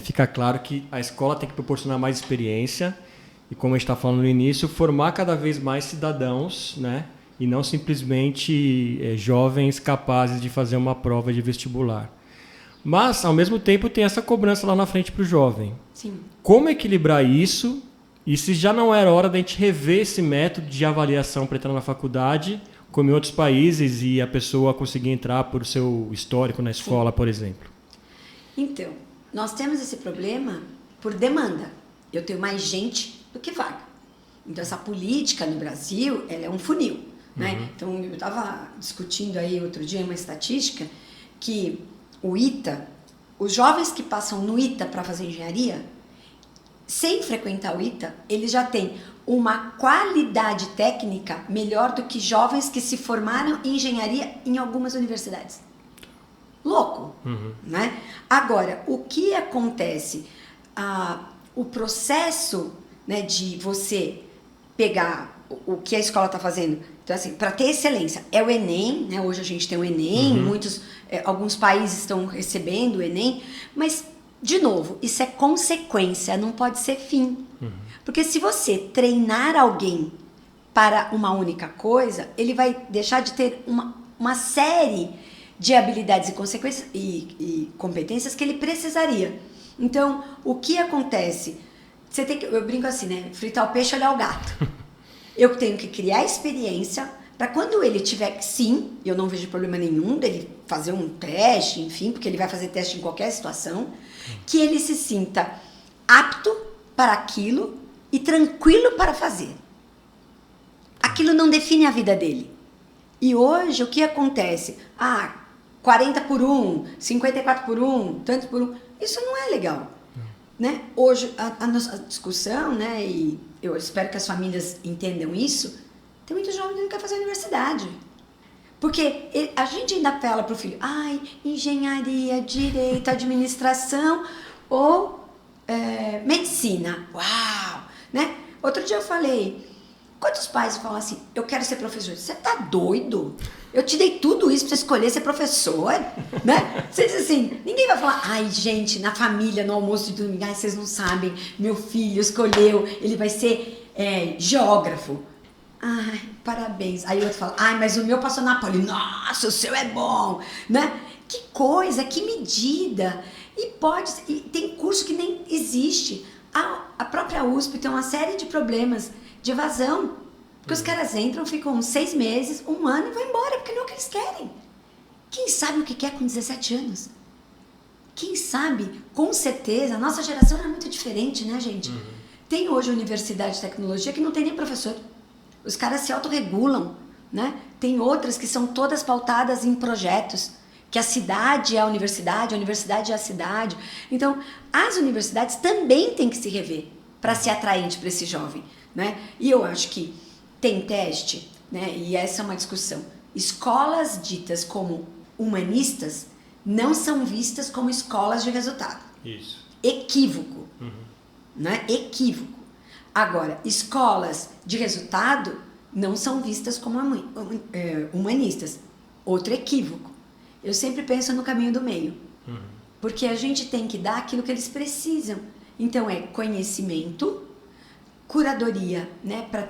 fica claro que a escola tem que proporcionar mais experiência e, como a gente está falando no início, formar cada vez mais cidadãos, né? E não simplesmente jovens capazes de fazer uma prova de vestibular. Mas, ao mesmo tempo, tem essa cobrança lá na frente para o jovem. Sim. Como equilibrar isso? E se já não era hora da gente rever esse método de avaliação para entrar na faculdade, como em outros países, e a pessoa conseguir entrar por seu histórico na escola, por exemplo? Então, nós temos esse problema por demanda. Eu tenho mais gente do que vaga. Então, essa política no Brasil, ela é um funil. Né? Então, eu estava discutindo aí outro dia uma estatística que o ITA, os jovens que passam no ITA para fazer engenharia, sem frequentar o ITA, eles já têm uma qualidade técnica melhor do que jovens que se formaram em engenharia em algumas universidades. Louco, né? Agora, o que acontece? O processo, né, de você pegar o que a escola está fazendo, então, assim, para ter excelência, é o Enem, né? Hoje a gente tem o Enem, alguns países estão recebendo o Enem, mas, de novo, isso é consequência, não pode ser fim. Porque se você treinar alguém para uma única coisa, ele vai deixar de ter uma série de habilidades e consequências e competências que ele precisaria. Então, o que acontece? Você tem que, eu brinco assim, né? Fritar o peixe, olhar o gato. Eu tenho que criar experiência para quando ele tiver, sim, eu não vejo problema nenhum dele fazer um teste, enfim, porque ele vai fazer teste em qualquer situação, que ele se sinta apto para aquilo e tranquilo para fazer. Aquilo não define a vida dele. E hoje, o que acontece? 40 por 1, 54 por 1, tanto por 1. Isso não é legal. né, hoje a nossa discussão, né, e eu espero que as famílias entendam isso, tem muitos jovens que não querem fazer universidade. Porque a gente ainda fala para o filho, engenharia, direito, administração ou medicina. Uau! Né? Outro dia eu falei, quantos pais falam assim, eu quero ser professor? Você tá doido? Eu te dei tudo isso para você escolher ser professor, né? Você diz assim, ninguém vai falar, gente, na família, no almoço de domingo, vocês não sabem, meu filho escolheu, ele vai ser geógrafo. Parabéns. Aí o outro fala, mas o meu passou na Poli. Nossa, o seu é bom, né? Que coisa, que medida. E tem curso que nem existe. A própria USP tem uma série de problemas de evasão. Porque os caras entram, ficam 6 meses, 1 ano e vão embora, porque não é o que eles querem. Quem sabe o que quer com 17 anos? Quem sabe, com certeza, a nossa geração era muito diferente, né, gente? Tem hoje universidade de tecnologia que não tem nem professor. Os caras se autorregulam, né? Tem outras que são todas pautadas em projetos, que a cidade é a universidade é a cidade. Então, as universidades também têm que se rever para ser atraente para esse jovem, né? E eu acho que tem teste, né? E essa é uma discussão. Escolas ditas como humanistas não são vistas como escolas de resultado. Isso. Equívoco, né? Equívoco. Agora, escolas de resultado não são vistas como humanistas. Outro equívoco. Eu sempre penso no caminho do meio. Porque a gente tem que dar aquilo que eles precisam. Então, conhecimento, curadoria, né? Para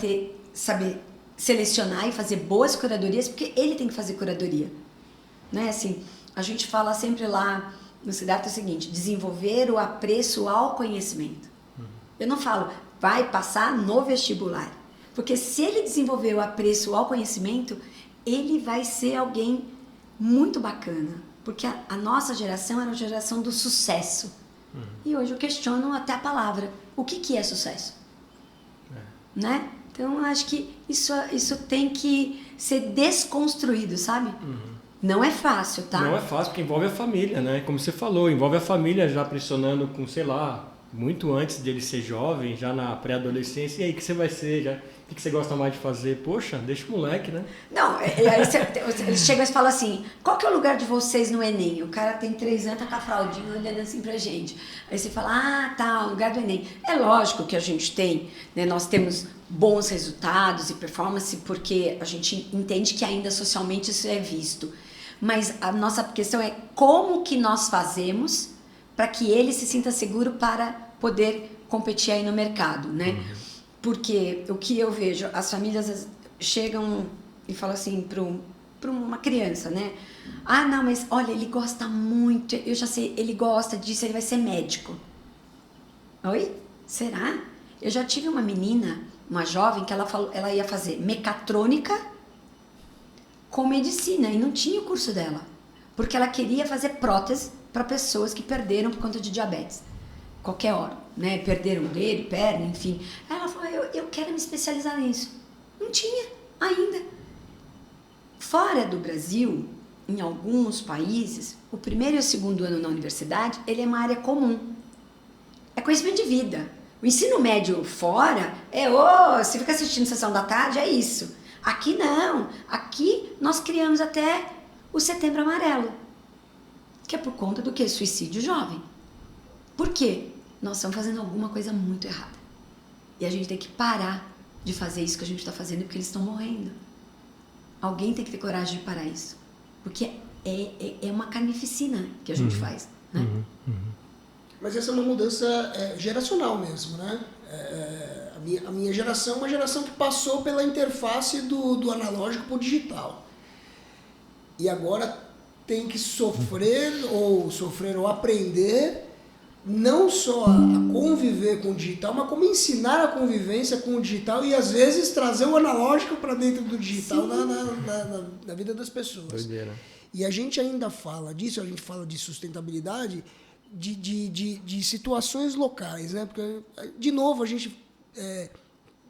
saber selecionar e fazer boas curadorias, porque ele tem que fazer curadoria. Né? Assim, a gente fala sempre lá no Siddhartha o seguinte, desenvolver o apreço ao conhecimento. Eu não falo, vai passar no vestibular. Porque se ele desenvolver o apreço ao conhecimento, ele vai ser alguém muito bacana. Porque a nossa geração era a geração do sucesso. E hoje eu questiono até a palavra. O que é sucesso? Né? Então, eu acho que isso tem que ser desconstruído, sabe? Não é fácil, tá? Não é fácil, porque envolve a família, né? Como você falou, envolve a família já pressionando com, sei lá, muito antes dele ser jovem, já na pré-adolescência. E aí, o que você vai ser? Já? O que você gosta mais de fazer? Poxa, deixa o moleque, né? Não, aí ele chega e fala assim, qual que é o lugar de vocês no Enem? O cara tem 3 anos, tá com a fraldinha olhando assim pra gente. Aí você fala, tá, o lugar do Enem. É lógico que a gente tem, né? Nós temos bons resultados e performance, porque a gente entende que ainda socialmente isso é visto. Mas a nossa questão é como que nós fazemos para que ele se sinta seguro para poder competir aí no mercado, né? Porque o que eu vejo, as famílias chegam e falam assim para uma criança, né? Não, mas olha, ele gosta muito, eu já sei, ele gosta disso, ele vai ser médico. Oi? Será? Eu já tive uma menina, uma jovem, que ela ia fazer mecatrônica com medicina e não tinha o curso dela, porque ela queria fazer prótese para pessoas que perderam por conta de diabetes. Qualquer hora, né? Perderam o dedo, perna, enfim. Aí ela falou, eu quero me especializar nisso. Não tinha ainda. Fora do Brasil, em alguns países, o 1º e o 2º ano na universidade, ele é uma área comum. É conhecimento de vida. O ensino médio fora você fica assistindo Sessão da Tarde, é isso. Aqui não. Aqui nós criamos até o Setembro Amarelo. Que é por conta do quê? Suicídio jovem. Por quê? Nós estamos fazendo alguma coisa muito errada. E a gente tem que parar de fazer isso que a gente está fazendo porque eles estão morrendo. Alguém tem que ter coragem de parar isso. Porque é uma carnificina que a gente faz. Né? Mas essa é uma mudança geracional mesmo, né? A minha geração é uma geração que passou pela interface do analógico para o digital. E agora tem que sofrer ou aprender não só a conviver com o digital, mas como ensinar a convivência com o digital e às vezes trazer o analógico para dentro do digital na vida das pessoas. Doideira. E a gente ainda fala disso, a gente fala de sustentabilidade, de situações locais, né? Porque, de novo, a gente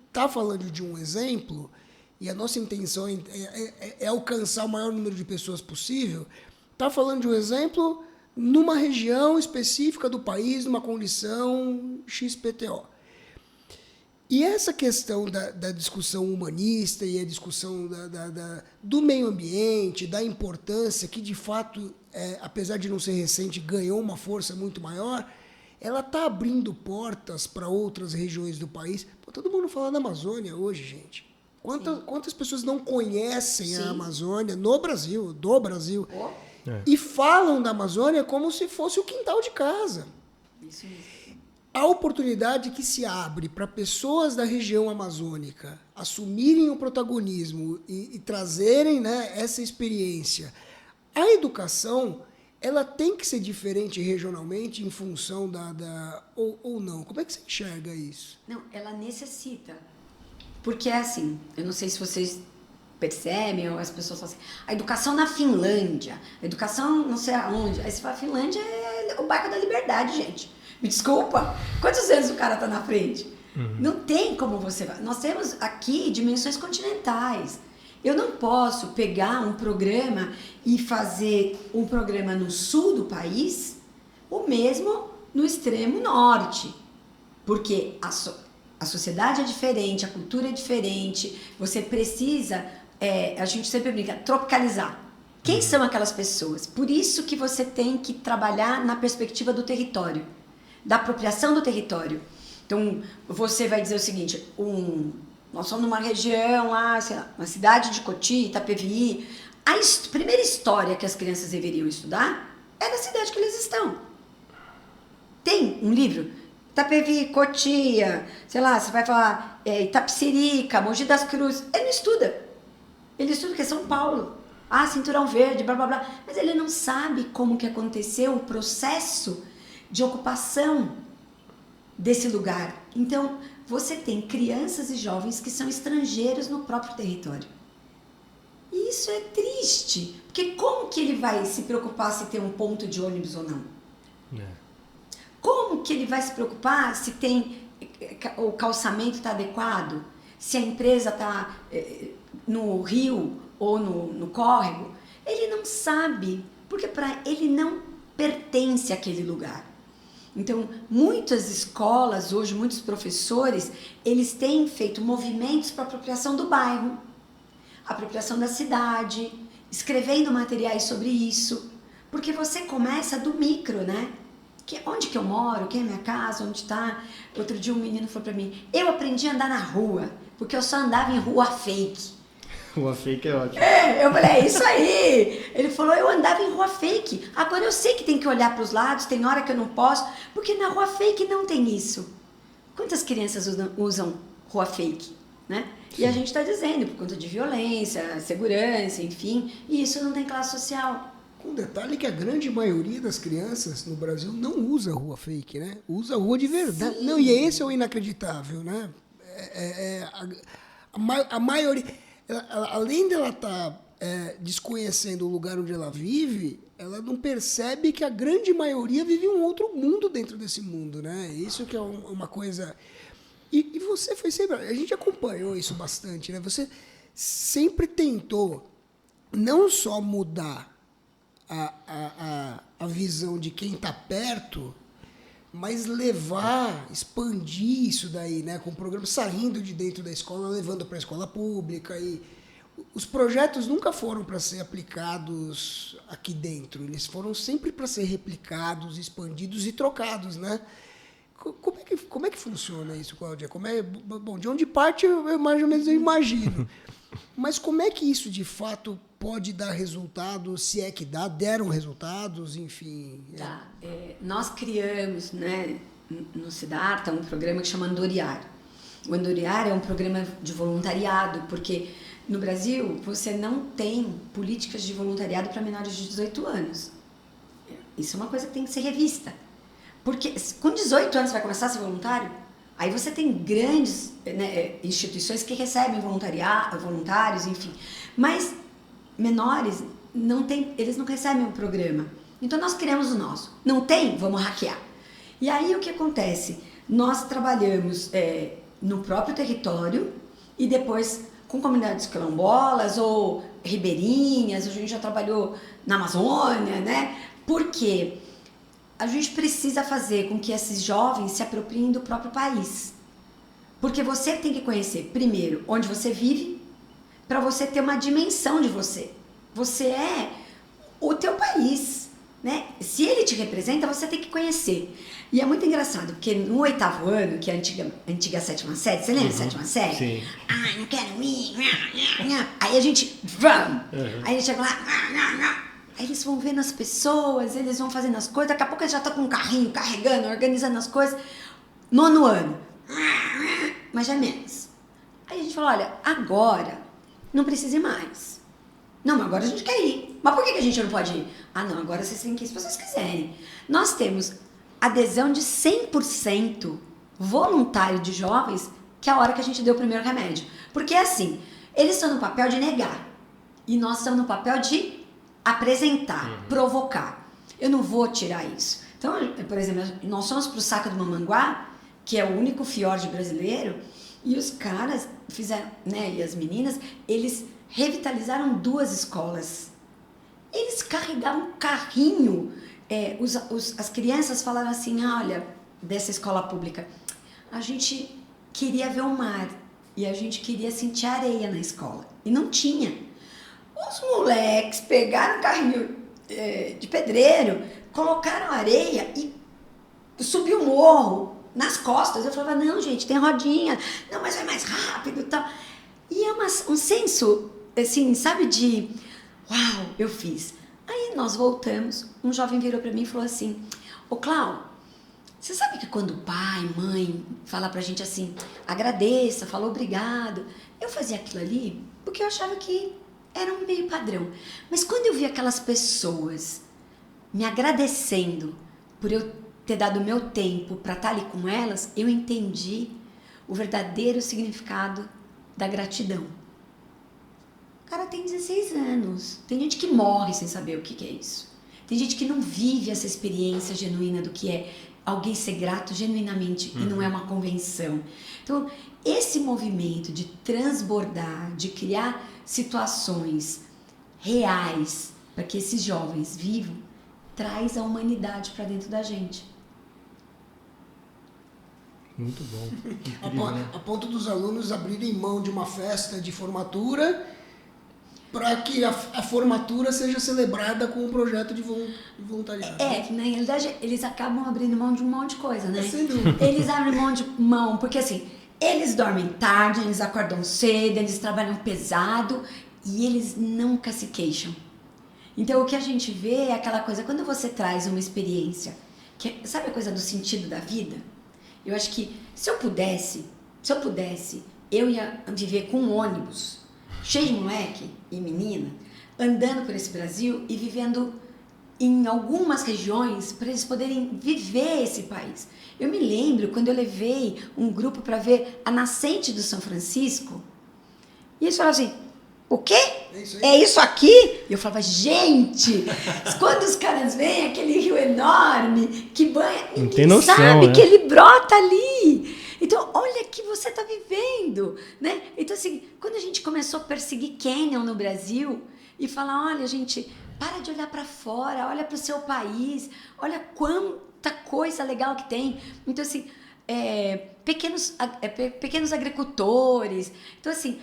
está falando de um exemplo e a nossa intenção é alcançar o maior número de pessoas possível. Está falando de um exemplo numa região específica do país, numa condição XPTO. E essa questão da discussão humanista e a discussão do meio ambiente, da importância que, de fato, apesar de não ser recente, ganhou uma força muito maior, ela está abrindo portas para outras regiões do país. Pô, todo mundo fala da Amazônia hoje, gente. Quantas pessoas não conhecem a Amazônia no Brasil, do Brasil, e falam da Amazônia como se fosse o quintal de casa. Isso mesmo. A oportunidade que se abre para pessoas da região amazônica assumirem o protagonismo e trazerem, né, essa experiência. A educação, ela tem que ser diferente regionalmente em função ou não? Como é que você enxerga isso? Não, ela necessita. Porque é assim, eu não sei se vocês percebem, ou as pessoas falam assim, a educação na Finlândia, a educação não sei aonde. Aí você fala, a Finlândia é o bairro da Liberdade, gente. Me desculpa, quantos anos o cara tá na frente? Não tem como você... Nós temos aqui dimensões continentais. Eu não posso pegar um programa e fazer um programa no sul do país, o mesmo no extremo norte. Porque a sociedade é diferente, a cultura é diferente, você precisa, a gente sempre brinca, tropicalizar. Quem são aquelas pessoas? Por isso que você tem que trabalhar na perspectiva do território, da apropriação do território. Então, você vai dizer o seguinte, nós somos numa região lá, sei lá, uma cidade de Cotia, Itapevi. A primeira história que as crianças deveriam estudar é da cidade que eles estão. Tem um livro, Itapevi, Cotia, sei lá, você vai falar Itapecerica, Mogi das Cruzes. Ele não estuda. Ele estuda que é São Paulo. Cinturão verde, blá, blá, blá. Mas ele não sabe como que aconteceu o processo de ocupação desse lugar. Então, você tem crianças e jovens que são estrangeiros no próprio território. E isso é triste, porque como que ele vai se preocupar se tem um ponto de ônibus ou não? Como que ele vai se preocupar se tem o calçamento está adequado? Se a empresa está no rio ou no córrego? Ele não sabe, porque para ele não pertence àquele lugar. Então, muitas escolas, hoje, muitos professores, eles têm feito movimentos para apropriação do bairro, apropriação da cidade, escrevendo materiais sobre isso, porque você começa do micro, né? Onde que eu moro, quem é minha casa, onde está. Outro dia um menino falou para mim, eu aprendi a andar na rua, porque eu só andava em rua fake. Rua fake é ótimo. Eu falei, é isso aí. Ele falou, eu andava em rua fake. Agora eu sei que tem que olhar para os lados, tem hora que eu não posso, porque na rua fake não tem isso. Quantas crianças usam rua fake, né? Sim. E a gente está dizendo, por conta de violência, segurança, enfim, e isso não tem classe social. Com detalhe que a grande maioria das crianças no Brasil não usa rua fake, né? Usa rua de verdade. Sim. Não, e esse é o inacreditável, né? A maioria... além dela estar desconhecendo o lugar onde ela vive, ela não percebe que a grande maioria vive um outro mundo dentro desse mundo, né? Isso que é uma coisa... E você foi sempre... A gente acompanhou isso bastante, né? Você sempre tentou não só mudar a visão de quem está perto, mas levar, expandir isso daí, né? Com o programa saindo de dentro da escola, levando para a escola pública. E os projetos nunca foram para ser aplicados aqui dentro, eles foram sempre para ser replicados, expandidos e trocados, né? Como é que funciona isso, Cláudia? Bom, de onde parte, eu mais ou menos imagino. Mas como é que isso, de fato, pode dar resultados, se é que deram resultados, enfim? Nós criamos, né, no Siddhartha um programa que chama Andoriar. O Andoriar é um programa de voluntariado, porque no Brasil você não tem políticas de voluntariado para menores de 18 anos. Isso é uma coisa que tem que ser revista. Porque com 18 anos você vai começar a ser voluntário, aí você tem grandes, né, instituições que recebem voluntários, enfim. Mas menores, eles não recebem o programa. Então nós criamos o nosso. Não tem? Vamos hackear. E aí o que acontece? Nós trabalhamos no próprio território e depois com comunidades quilombolas ou ribeirinhas. A gente já trabalhou na Amazônia, né? Por quê? a gente precisa fazer com que esses jovens se apropriem do próprio país. Porque você tem que conhecer, primeiro, onde você vive, para você ter uma dimensão de você. Você é o teu país, né? Se ele te representa, você tem que conhecer. E é muito engraçado, porque no 8º ano, que é a antiga 7ª série, você lembra a 7ª série? Sim. Ah, não quero ir. Aí a gente, vamos. Aí eles chegam lá, aí eles vão vendo as pessoas, eles vão fazendo as coisas, daqui a pouco eles já estão com um carrinho carregando, organizando as coisas. 9º ano, mas já é menos. Aí a gente fala, olha, agora não precisa ir mais. Não, mas agora a gente quer ir. Mas por que a gente não pode ir? Ah, não, agora vocês têm que ir se vocês quiserem. Nós temos adesão de 100% voluntário de jovens, que é a hora que a gente deu o primeiro remédio. Porque assim, eles estão no papel de negar. E nós estamos no papel de apresentar, provocar. Eu não vou tirar isso. Então, por exemplo, nós fomos para o Saca do Mamanguá, que é o único fiord brasileiro, e os caras fizeram, né, e as meninas, eles revitalizaram 2 escolas. Eles carregavam um carrinho. As crianças falaram assim, olha, dessa escola pública, a gente queria ver o mar e a gente queria sentir areia na escola. E não tinha. Os moleques pegaram um carrinho de pedreiro, colocaram areia e subiu o morro nas costas. Eu falava, não, gente, tem rodinha. Não, mas vai mais rápido e tal. E é um senso, assim, sabe, de uau, eu fiz. Aí nós voltamos, um jovem virou pra mim e falou assim, ô Clau, você sabe que quando o pai, mãe fala pra gente assim, agradeça, fala obrigado, eu fazia aquilo ali porque eu achava que era um meio padrão. Mas quando eu vi aquelas pessoas me agradecendo por eu ter dado o meu tempo pra estar ali com elas, eu entendi o verdadeiro significado da gratidão. O cara tem 16 anos. Tem gente que morre sem saber o que é isso. Tem gente que não vive essa experiência genuína do que é alguém ser grato genuinamente e não é uma convenção. Então, esse movimento de transbordar, de criar situações reais para que esses jovens vivam, traz a humanidade para dentro da gente. Muito bom. Incrível, né? A ponto dos alunos abrirem mão de uma festa de formatura para que a formatura seja celebrada com um projeto de voluntariado. Na realidade, eles acabam abrindo mão de um monte de coisa, né? Sem dúvida. Eles abrem mão, porque assim, eles dormem tarde, eles acordam cedo, eles trabalham pesado e eles nunca se queixam. Então, o que a gente vê é aquela coisa, quando você traz uma experiência, sabe a coisa do sentido da vida? Eu acho que se eu pudesse, eu ia viver com um ônibus cheio de moleque e menina, andando por esse Brasil e vivendo em algumas regiões para eles poderem viver esse país. Eu me lembro quando eu levei um grupo para ver a nascente do São Francisco e eles falaram assim, o quê? É isso aqui? E eu falava, gente, quando os caras veem aquele rio enorme que banha, ninguém sabe que ele brota ali. Então, olha que você está vivendo, né? Então, assim, quando a gente começou a perseguir Canyon no Brasil e falar, olha, gente, para de olhar para fora, olha para o seu país, olha quanta coisa legal que tem. Então, assim, pequenos agricultores. Então, assim,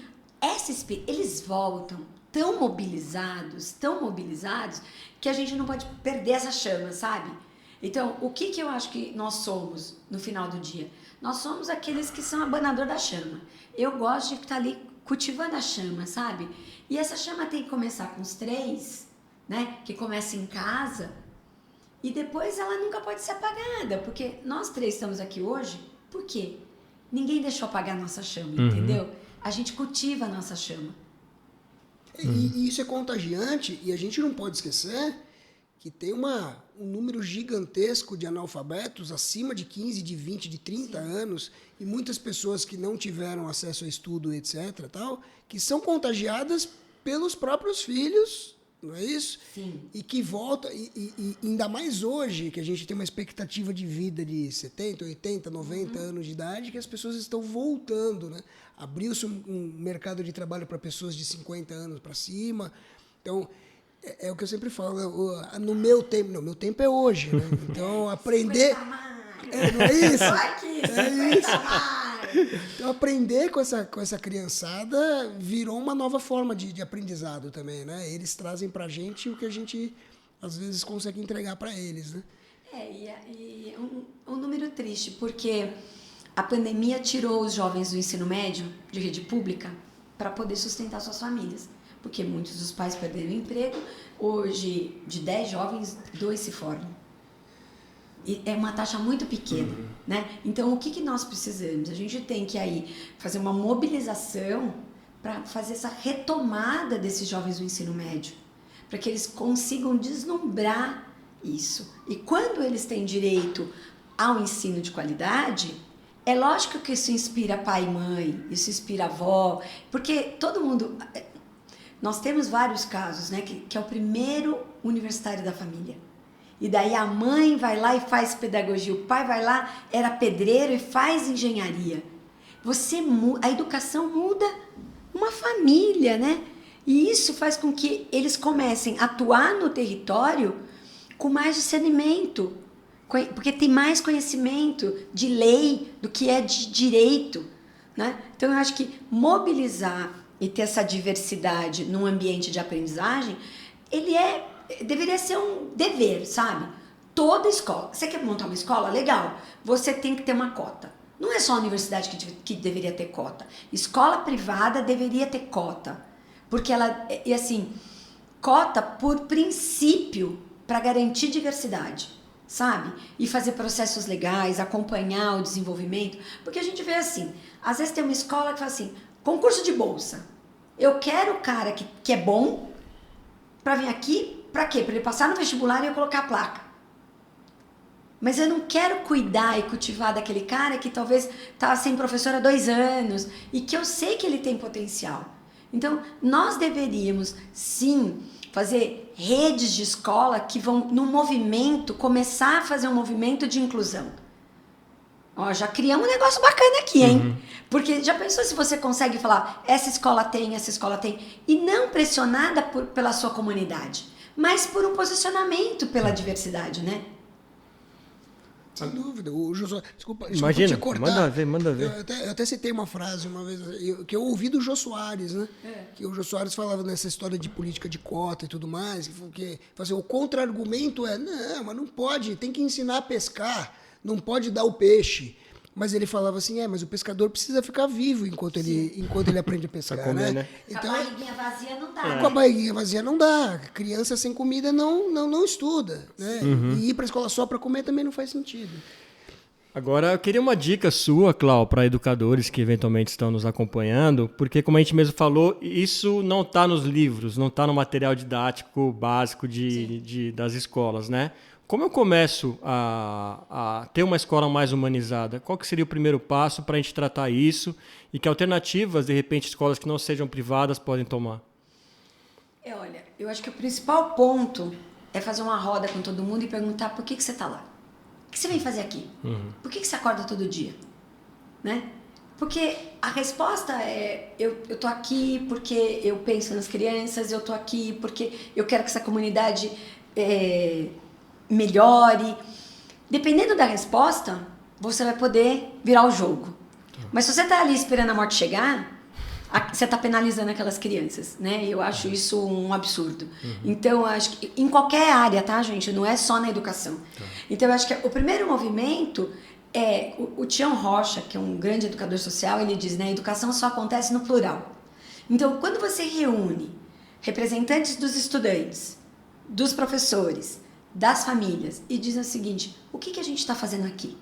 eles voltam tão mobilizados, que a gente não pode perder essa chama, sabe? Então, o que eu acho que nós somos no final do dia? Nós somos aqueles que são abanador da chama. Eu gosto de estar ali cultivando a chama, sabe? E essa chama tem que começar com os 3, né? Que começa em casa e depois ela nunca pode ser apagada, porque nós 3 estamos aqui hoje, por quê? Ninguém deixou apagar a nossa chama, entendeu? A gente cultiva a nossa chama. E isso é contagiante e a gente não pode esquecer que tem um número gigantesco de analfabetos acima de 15, de 20, de 30 anos e muitas pessoas que não tiveram acesso a estudo, etc., tal, que são contagiadas pelos próprios filhos, não é isso? Sim. E que volta, e ainda mais hoje, que a gente tem uma expectativa de vida de 70, 80, 90 anos de idade, que as pessoas estão voltando, né? Abriu-se um mercado de trabalho para pessoas de 50 anos para cima. Então, É o que eu sempre falo, no meu tempo, não, meu tempo é hoje, né? Então, aprender... não é isso? É isso. Então, aprender com essa criançada virou uma nova forma de aprendizado também, né? Eles trazem pra gente o que a gente, às vezes, consegue entregar para eles, né? E um número triste, porque a pandemia tirou os jovens do ensino médio, de rede pública, para poder sustentar suas famílias. Porque muitos dos pais perderam o emprego. Hoje, de 10 jovens, 2 se formam. E é uma taxa muito pequena, né? Então, o que nós precisamos? A gente tem que aí fazer uma mobilização para fazer essa retomada desses jovens do ensino médio, para que eles consigam deslumbrar isso. E quando eles têm direito ao ensino de qualidade, é lógico que isso inspira pai e mãe, isso inspira avó, porque todo mundo... Nós temos vários casos, né? Que é o primeiro universitário da família. E daí a mãe vai lá e faz pedagogia, o pai vai lá, era pedreiro e faz engenharia. A educação muda uma família, né? E isso faz com que eles comecem a atuar no território com mais discernimento, porque tem mais conhecimento de lei do que é de direito, né? Então eu acho que mobilizar e ter essa diversidade num ambiente de aprendizagem, deveria ser um dever, sabe? Toda escola. Você quer montar uma escola? Legal. Você tem que ter uma cota. Não é só a universidade que deveria ter cota. Escola privada deveria ter cota. Porque cota por princípio para garantir diversidade, sabe? E fazer processos legais, acompanhar o desenvolvimento. Porque a gente vê assim, às vezes tem uma escola que fala assim, concurso de bolsa. Eu quero o cara que é bom para vir aqui, para quê? Para ele passar no vestibular e eu colocar a placa. Mas eu não quero cuidar e cultivar daquele cara que talvez está sem professor há 2 anos e que eu sei que ele tem potencial. Então, nós deveríamos, sim, fazer redes de escola que vão, no movimento, começar a fazer um movimento de inclusão. Ó, já criamos um negócio bacana aqui, hein? Porque já pensou se você consegue falar, essa escola tem, e não pressionada pela sua comunidade, mas por um posicionamento pela diversidade, né? Sem dúvida. O Jô Soares, desculpa Imagina, te cortar. manda ver. Eu até citei uma frase uma vez que eu ouvi do Jô Soares, né? Que o Jô Soares falava nessa história de política de cota e tudo mais, que assim, o contra-argumento não, mas não pode, tem que ensinar a pescar, não pode dar o peixe. Mas ele falava assim, mas o pescador precisa ficar vivo enquanto ele aprende a pescar, comer, né? Então, com a barriguinha vazia não dá. Com a barriguinha vazia não dá. Criança sem comida não estuda, né? E ir para a escola só para comer também não faz sentido. Agora, eu queria uma dica sua, Clau, para educadores que eventualmente estão nos acompanhando, porque, como a gente mesmo falou, isso não está nos livros, não está no material didático básico das escolas, né? Como eu começo a ter uma escola mais humanizada? Qual que seria o primeiro passo para a gente tratar isso? E que alternativas, de repente, escolas que não sejam privadas podem tomar? Olha, eu acho que o principal ponto é fazer uma roda com todo mundo e perguntar por que você está lá. O que você vem fazer aqui? Por que você acorda todo dia? Né? Porque a resposta é, eu tô aqui porque eu penso nas crianças, eu tô aqui porque eu quero que essa comunidade melhore. Dependendo da resposta, você vai poder virar o jogo. Mas se você tá ali esperando a morte chegar, você tá penalizando aquelas crianças, né? Eu acho isso um absurdo. Então, eu acho que em qualquer área, tá, gente? Não é só na educação. Então, eu acho que o primeiro movimento é... O Tião Rocha, que é um grande educador social, ele diz, né? A educação só acontece no plural. Então, quando você reúne representantes dos estudantes, dos professores, das famílias, e diz o seguinte, o que a gente está fazendo aqui?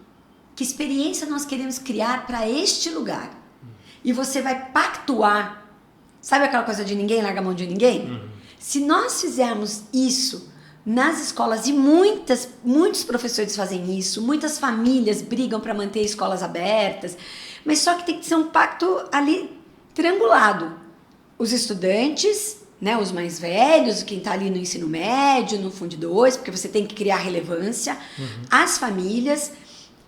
Que experiência nós queremos criar para este lugar? E você vai pactuar. Sabe aquela coisa de ninguém larga a mão de ninguém? Se nós fizermos isso nas escolas, e muitos professores fazem isso, muitas famílias brigam para manter escolas abertas, mas só que tem que ser um pacto ali triangulado. Os estudantes, né, os mais velhos, quem está ali no ensino médio, no Fundo 2, porque você tem que criar relevância, as famílias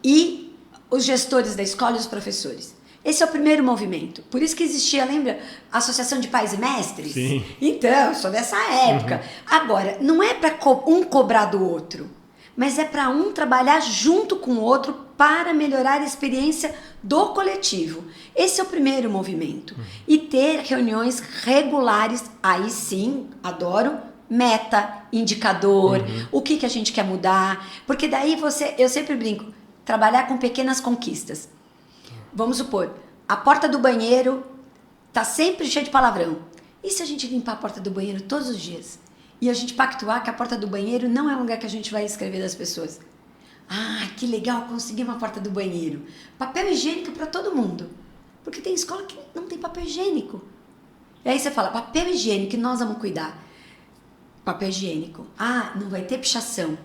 e os gestores da escola e os professores. Esse é o primeiro movimento. Por isso que existia, lembra? A Associação de Pais e Mestres? Sim. Então, eu sou dessa época. Agora, não é para um cobrar do outro, mas é para um trabalhar junto com o outro para melhorar a experiência do coletivo. Esse é o primeiro movimento. E ter reuniões regulares, aí sim, adoro, meta, indicador, o que a gente quer mudar. Porque daí eu sempre brinco, trabalhar com pequenas conquistas. Vamos supor, a porta do banheiro tá sempre cheia de palavrão. E se a gente limpar a porta do banheiro todos os dias? E a gente pactuar que a porta do banheiro não é um lugar que a gente vai escrever das pessoas. Ah, que legal, consegui uma porta do banheiro. Papel higiênico para todo mundo. Porque tem escola que não tem papel higiênico. E aí você fala, papel higiênico, nós vamos cuidar. Papel higiênico. Ah, não vai ter pichação.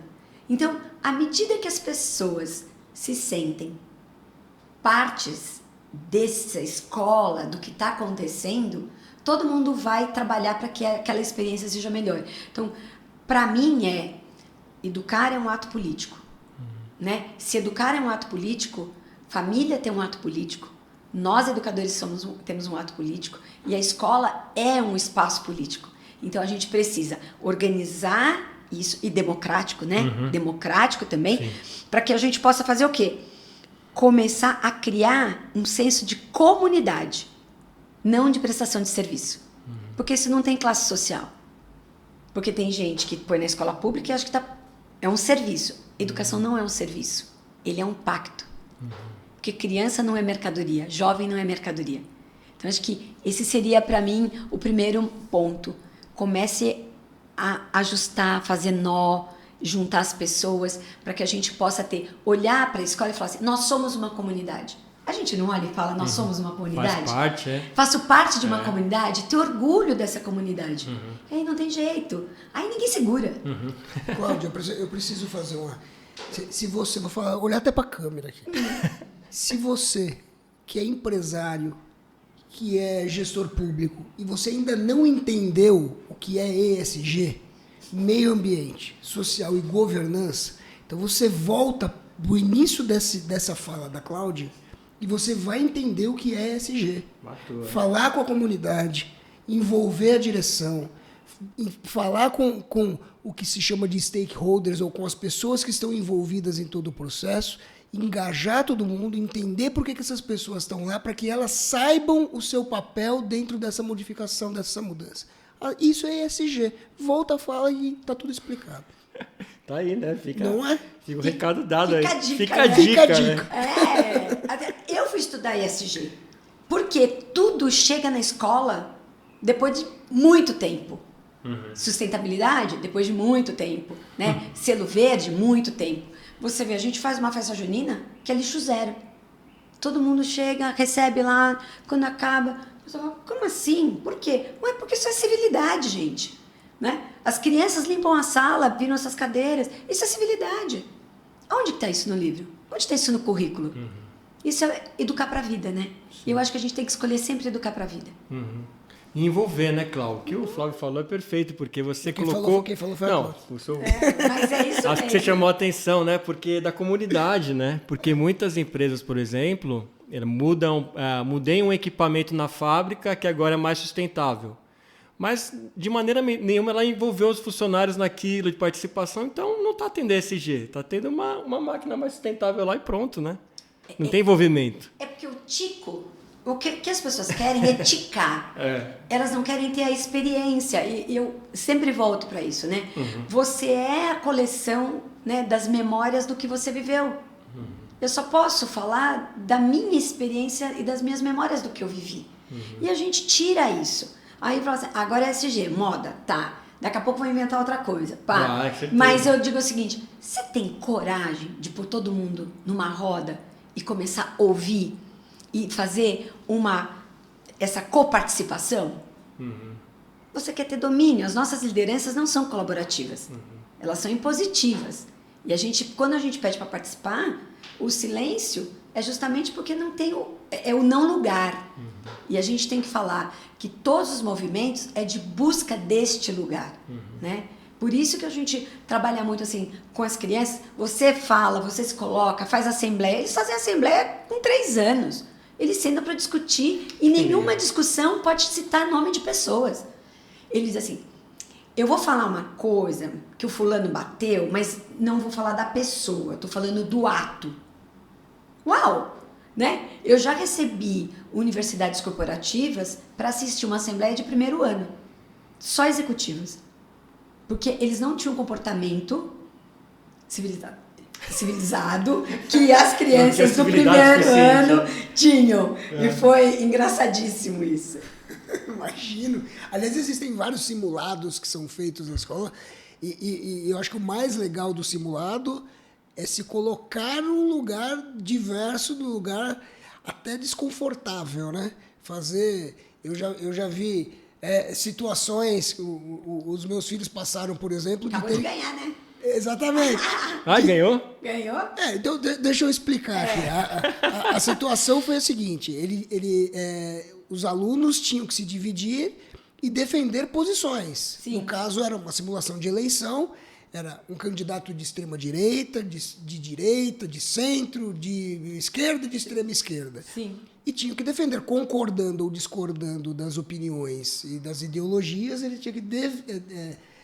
Então, à medida que as pessoas se sentem partes dessa escola, do que está acontecendo, todo mundo vai trabalhar para que aquela experiência seja melhor. Então, para mim, educar é um ato político. Né? Se educar é um ato político, família tem um ato político, nós educadores temos um ato político e a escola é um espaço político. Então, a gente precisa organizar isso, e democrático, né? Democrático também, para que a gente possa fazer o quê? Começar a criar um senso de comunidade, não de prestação de serviço. Porque isso não tem classe social. Porque tem gente que põe na escola pública e acha que é um serviço. Educação não é um serviço, ele é um pacto. Porque criança não é mercadoria, jovem não é mercadoria. Então, acho que esse seria, para mim, o primeiro ponto. Comece a ajustar, fazer nó, juntar as pessoas, para que a gente possa olhar para a escola e falar assim, nós somos uma comunidade. A gente não olha e fala, nós somos uma comunidade? Faz parte, Faço parte de uma comunidade, ter orgulho dessa comunidade. Aí não tem jeito. Aí ninguém segura. Cláudia, eu preciso fazer uma... Se você... Vou falar, olhar até para a câmera aqui. Se você, que é empresário, que é gestor público, e você ainda não entendeu o que é ESG, meio ambiente, social e governança, então você volta do início dessa fala da Cláudia e você vai entender o que é ESG. Falar com a comunidade, envolver a direção, falar com o que se chama de stakeholders ou com as pessoas que estão envolvidas em todo o processo, engajar todo mundo, entender por que essas pessoas estão lá, para que elas saibam o seu papel dentro dessa modificação, dessa mudança. Isso é ESG. Volta a fala e está tudo explicado. Tá aí, né? Não é? Fica o recado dado aí. Fica a dica, Fica a né? dica. Eu fui estudar ESG porque tudo chega na escola depois de muito tempo. Sustentabilidade, depois de muito tempo. Né? Selo verde, muito tempo. Você vê, a gente faz uma festa junina que é lixo zero. Todo mundo chega, recebe lá, quando acaba... Você fala, como assim? Por quê? Ué, porque isso é civilidade, gente. Né? As crianças limpam a sala, viram essas cadeiras. Isso é civilidade. Onde está isso no livro? Onde está isso no currículo? Isso é educar para a vida, né? E eu acho que a gente tem que escolher sempre educar para a vida. E envolver, né, Cláudio? O que o Flávio falou é perfeito, porque você colocou... Quem falou foi a Não, Cláudia. Mas é isso acho que você chamou a atenção, né? Porque da comunidade, né? Porque muitas empresas, por exemplo, mudei um equipamento na fábrica que agora é mais sustentável. Mas, de maneira nenhuma, ela envolveu os funcionários naquilo de participação, então não está tendo ESG. Está tendo uma máquina mais sustentável lá e pronto, né? Não tem envolvimento. É porque o tico... O que as pessoas querem é ticar. Elas não querem ter a experiência. E eu sempre volto para isso, né? Você é a coleção, né, das memórias do que você viveu. Eu só posso falar da minha experiência e das minhas memórias do que eu vivi. E a gente tira isso. Aí fala assim, agora é SG, moda, tá. Daqui a pouco vou inventar outra coisa. Pá. Mas eu digo o seguinte, você tem coragem de pôr todo mundo numa roda e começar a ouvir e fazer essa coparticipação? Você quer ter domínio. As nossas lideranças não são colaborativas. Elas são impositivas. E quando a gente pede para participar, o silêncio é justamente porque não tem o não lugar. E a gente tem que falar que todos os movimentos é de busca deste lugar, né? Por isso que a gente trabalha muito assim com as crianças. Você fala, você se coloca, faz assembleia. Eles fazem assembleia com 3 anos. Eles sentam para discutir e nenhuma discussão pode citar nome de pessoas. Ele diz assim, eu vou falar uma coisa que o fulano bateu, mas não vou falar da pessoa, estou falando do ato. Uau! Né? Eu já recebi universidades corporativas para assistir uma assembleia de primeiro ano, só executivas, porque eles não tinham comportamento civilizado que as crianças do primeiro ano tinham. E foi engraçadíssimo isso. Imagino. Aliás, existem vários simulados que são feitos na escola e eu acho que o mais legal do simulado é se colocar num lugar diverso, num lugar até desconfortável, né? Eu já vi situações, os meus filhos passaram, por exemplo... Acabou de ganhar, né? Exatamente. Ganhou? Ganhou? Então deixa eu explicar aqui. A situação foi a seguinte, os alunos tinham que se dividir e defender posições. Sim. No caso, era uma simulação de eleição, era um candidato de extrema-direita, de direita, de centro, de esquerda e de extrema-esquerda. Sim. E tinham que defender, concordando ou discordando das opiniões e das ideologias, ele tinha que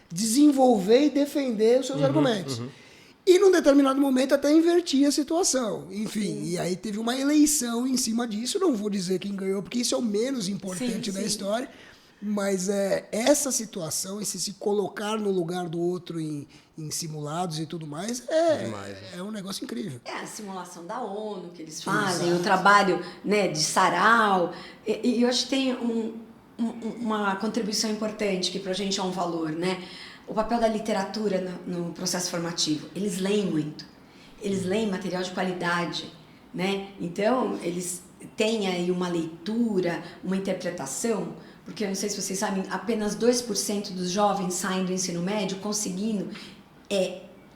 desenvolver e defender os seus argumentos. E num determinado momento até invertia a situação. Enfim, e aí teve uma eleição em cima disso. Não vou dizer quem ganhou, porque isso é o menos importante da história. Mas essa situação, esse se colocar no lugar do outro em simulados e tudo mais, é um negócio incrível. É a simulação da ONU que eles fazem, o trabalho, né, de sarau. E eu acho que tem uma contribuição importante que pra gente é um valor, né? O papel da literatura no processo formativo. Eles leem muito. Eles leem material de qualidade, né? Então, eles têm aí uma leitura, uma interpretação, porque eu não sei se vocês sabem, apenas 2% dos jovens saem do ensino médio conseguindo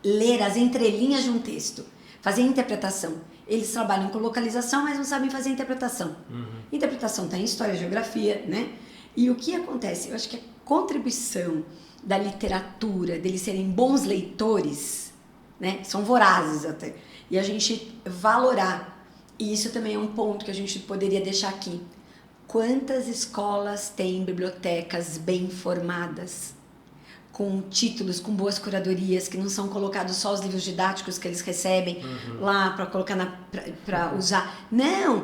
ler as entrelinhas de um texto, fazer interpretação. Eles trabalham com localização, mas não sabem fazer interpretação. Interpretação está em história e geografia, né? E o que acontece? Eu acho que a contribuição da literatura, deles serem bons leitores, né? São vorazes até. E a gente valorar. E isso também é um ponto que a gente poderia deixar aqui. Quantas escolas têm bibliotecas bem formadas, com títulos, com boas curadorias, que não são colocados só os livros didáticos que eles recebem lá para colocar para usar. Não,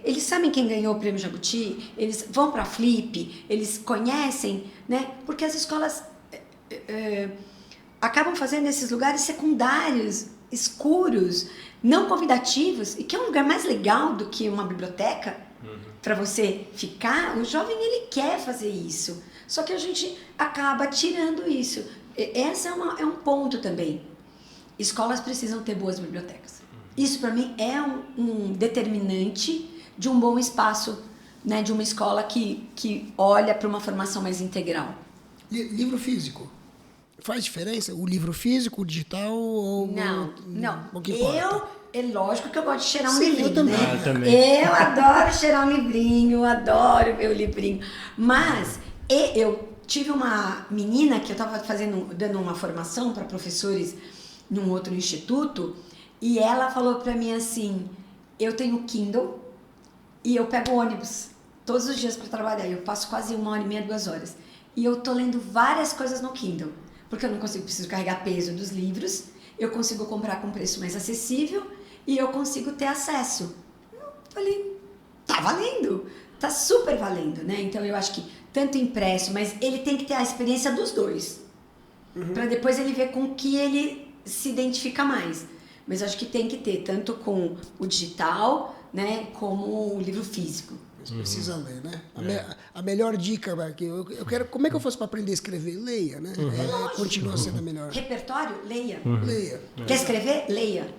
eles sabem quem ganhou o Prêmio Jabuti, eles vão para a Flip, eles conhecem, né? Porque as escolas acabam fazendo esses lugares secundários, escuros, não convidativos, e que é um lugar mais legal do que uma biblioteca para você ficar. O jovem, ele quer fazer isso. Só que a gente acaba tirando isso. Esse é um ponto também. Escolas precisam ter boas bibliotecas. Isso, para mim, é um determinante de um bom espaço, né, de uma escola que olha para uma formação mais integral. Livro físico. Faz diferença? O livro físico, o digital ou... Não. O que importa? É lógico que eu gosto de cheirar um Sim, livrinho, eu também. né? Eu também. Eu adoro cheirar um livrinho, adoro ver o livrinho. Mas eu tive uma menina que eu estava dando uma formação para professores num outro instituto, e ela falou para mim assim, eu tenho Kindle e eu pego ônibus todos os dias para trabalhar. Eu passo quase 1h30, 2 horas. E eu tô lendo várias coisas no Kindle, porque eu não preciso carregar peso dos livros, eu consigo comprar com preço mais acessível e eu consigo ter acesso. Eu falei, tá valendo, tá super valendo, né? Então eu acho que tanto impresso, mas ele tem que ter a experiência dos dois, para depois ele ver com que ele se identifica mais. Mas acho que tem que ter tanto com o digital, né, como o livro físico. Você precisa ler, né? A melhor dica, que eu quero, como é que eu faço para aprender a escrever? Leia, né? Continua sendo a melhor. Repertório? Leia. Leia. Quer escrever? Leia.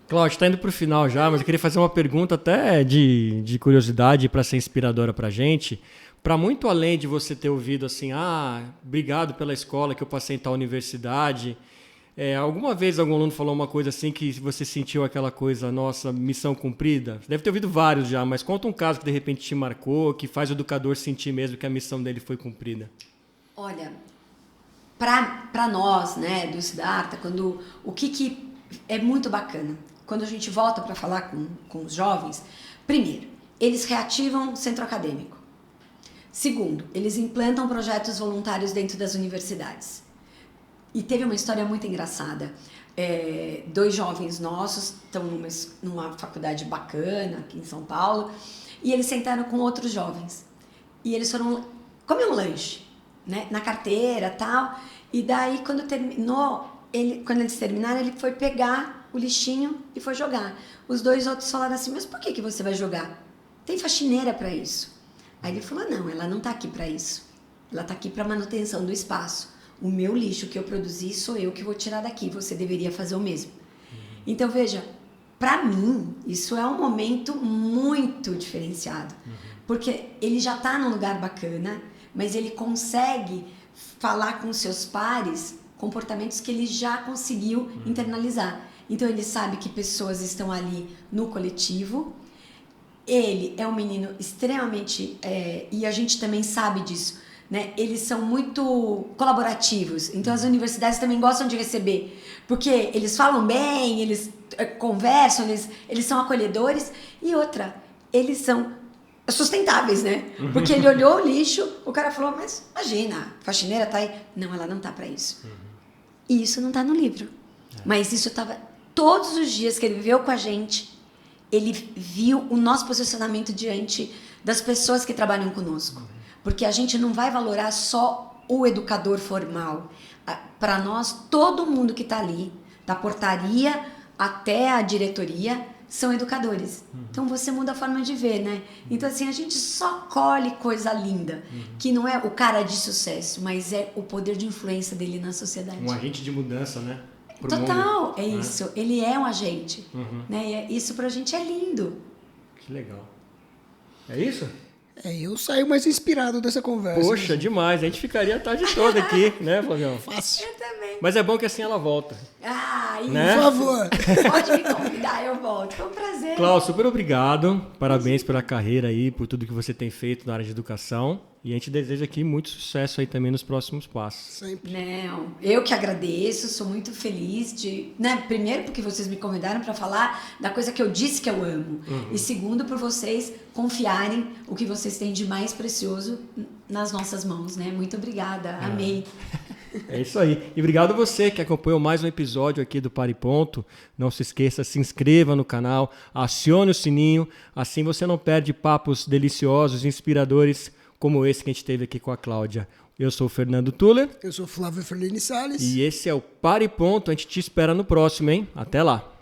Cláudio, está indo para o final já, mas eu queria fazer uma pergunta até de curiosidade para ser inspiradora para a gente. Para muito além de você ter ouvido assim, obrigado pela escola que eu passei em tal universidade, alguma vez algum aluno falou uma coisa assim que você sentiu aquela coisa, nossa, missão cumprida? Deve ter ouvido vários já, mas conta um caso que de repente te marcou, que faz o educador sentir mesmo que a missão dele foi cumprida. Olha, para nós, né, do Siddhartha, o que é muito bacana, quando a gente volta para falar com os jovens, primeiro, eles reativam o centro acadêmico. Segundo, eles implantam projetos voluntários dentro das universidades. E teve uma história muito engraçada. 2 jovens nossos estão numa faculdade bacana aqui em São Paulo, e eles sentaram com outros jovens. E eles foram comer um lanche, né, na carteira e tal. E daí, quando eles terminaram, ele foi pegar o lixinho e foi jogar. Os 2 outros falaram assim, mas por que você vai jogar? Tem faxineira para isso. Aí ele falou, não, ela não está aqui para isso. Ela está aqui para manutenção do espaço. O meu lixo que eu produzi sou eu que vou tirar daqui. Você deveria fazer o mesmo. Então, veja, para mim, isso é um momento muito diferenciado. Porque ele já está num lugar bacana, mas ele consegue falar com seus pares comportamentos que ele já conseguiu internalizar. Então, ele sabe que pessoas estão ali no coletivo. Ele é um menino extremamente... e a gente também sabe disso, né? Eles são muito colaborativos. Então, as universidades também gostam de receber. Porque eles falam bem, eles conversam, eles são acolhedores. E outra, eles são sustentáveis, né? Porque ele olhou o lixo, o cara falou, mas imagina, a faxineira tá aí. Não, ela não tá para isso. E isso não tá no livro. Mas isso estava todos os dias que ele viveu com a gente. Ele viu o nosso posicionamento diante das pessoas que trabalham conosco. Porque a gente não vai valorar só o educador formal. Para nós, todo mundo que está ali, da portaria até a diretoria, são educadores. Então, você muda a forma de ver, né? Então, assim, a gente só colhe coisa linda, que não é o cara de sucesso, mas é o poder de influência dele na sociedade. Um agente de mudança, né? Total, mundo, é isso. Ele é um agente. Né? E isso pra gente é lindo. Que legal. É isso? Eu saio mais inspirado dessa conversa. Poxa, demais. A gente ficaria a tarde toda aqui, né, Flavião? Fácil. Eu também. Mas é bom que assim ela volta. Isso. Né? Por favor. Pode me convidar, eu volto. Foi um prazer. Cláudio, super obrigado. Parabéns pela carreira aí, por tudo que você tem feito na área de educação. E a gente deseja aqui muito sucesso aí também nos próximos passos. Sempre. Não, eu que agradeço, sou muito feliz de... Né, primeiro, porque vocês me convidaram para falar da coisa que eu disse que eu amo. E segundo, por vocês confiarem o que vocês têm de mais precioso nas nossas mãos, né? Muito obrigada, amei. É isso aí. E obrigado a você que acompanhou mais um episódio aqui do Para e Ponto. Não se esqueça, se inscreva no canal, acione o sininho, assim você não perde papos deliciosos, inspiradores, como esse que a gente teve aqui com a Cláudia. Eu sou o Fernando Tuller. Eu sou Flávio Ferlini Salles. E esse é o Para e Ponto. A gente te espera no próximo, hein? Até lá.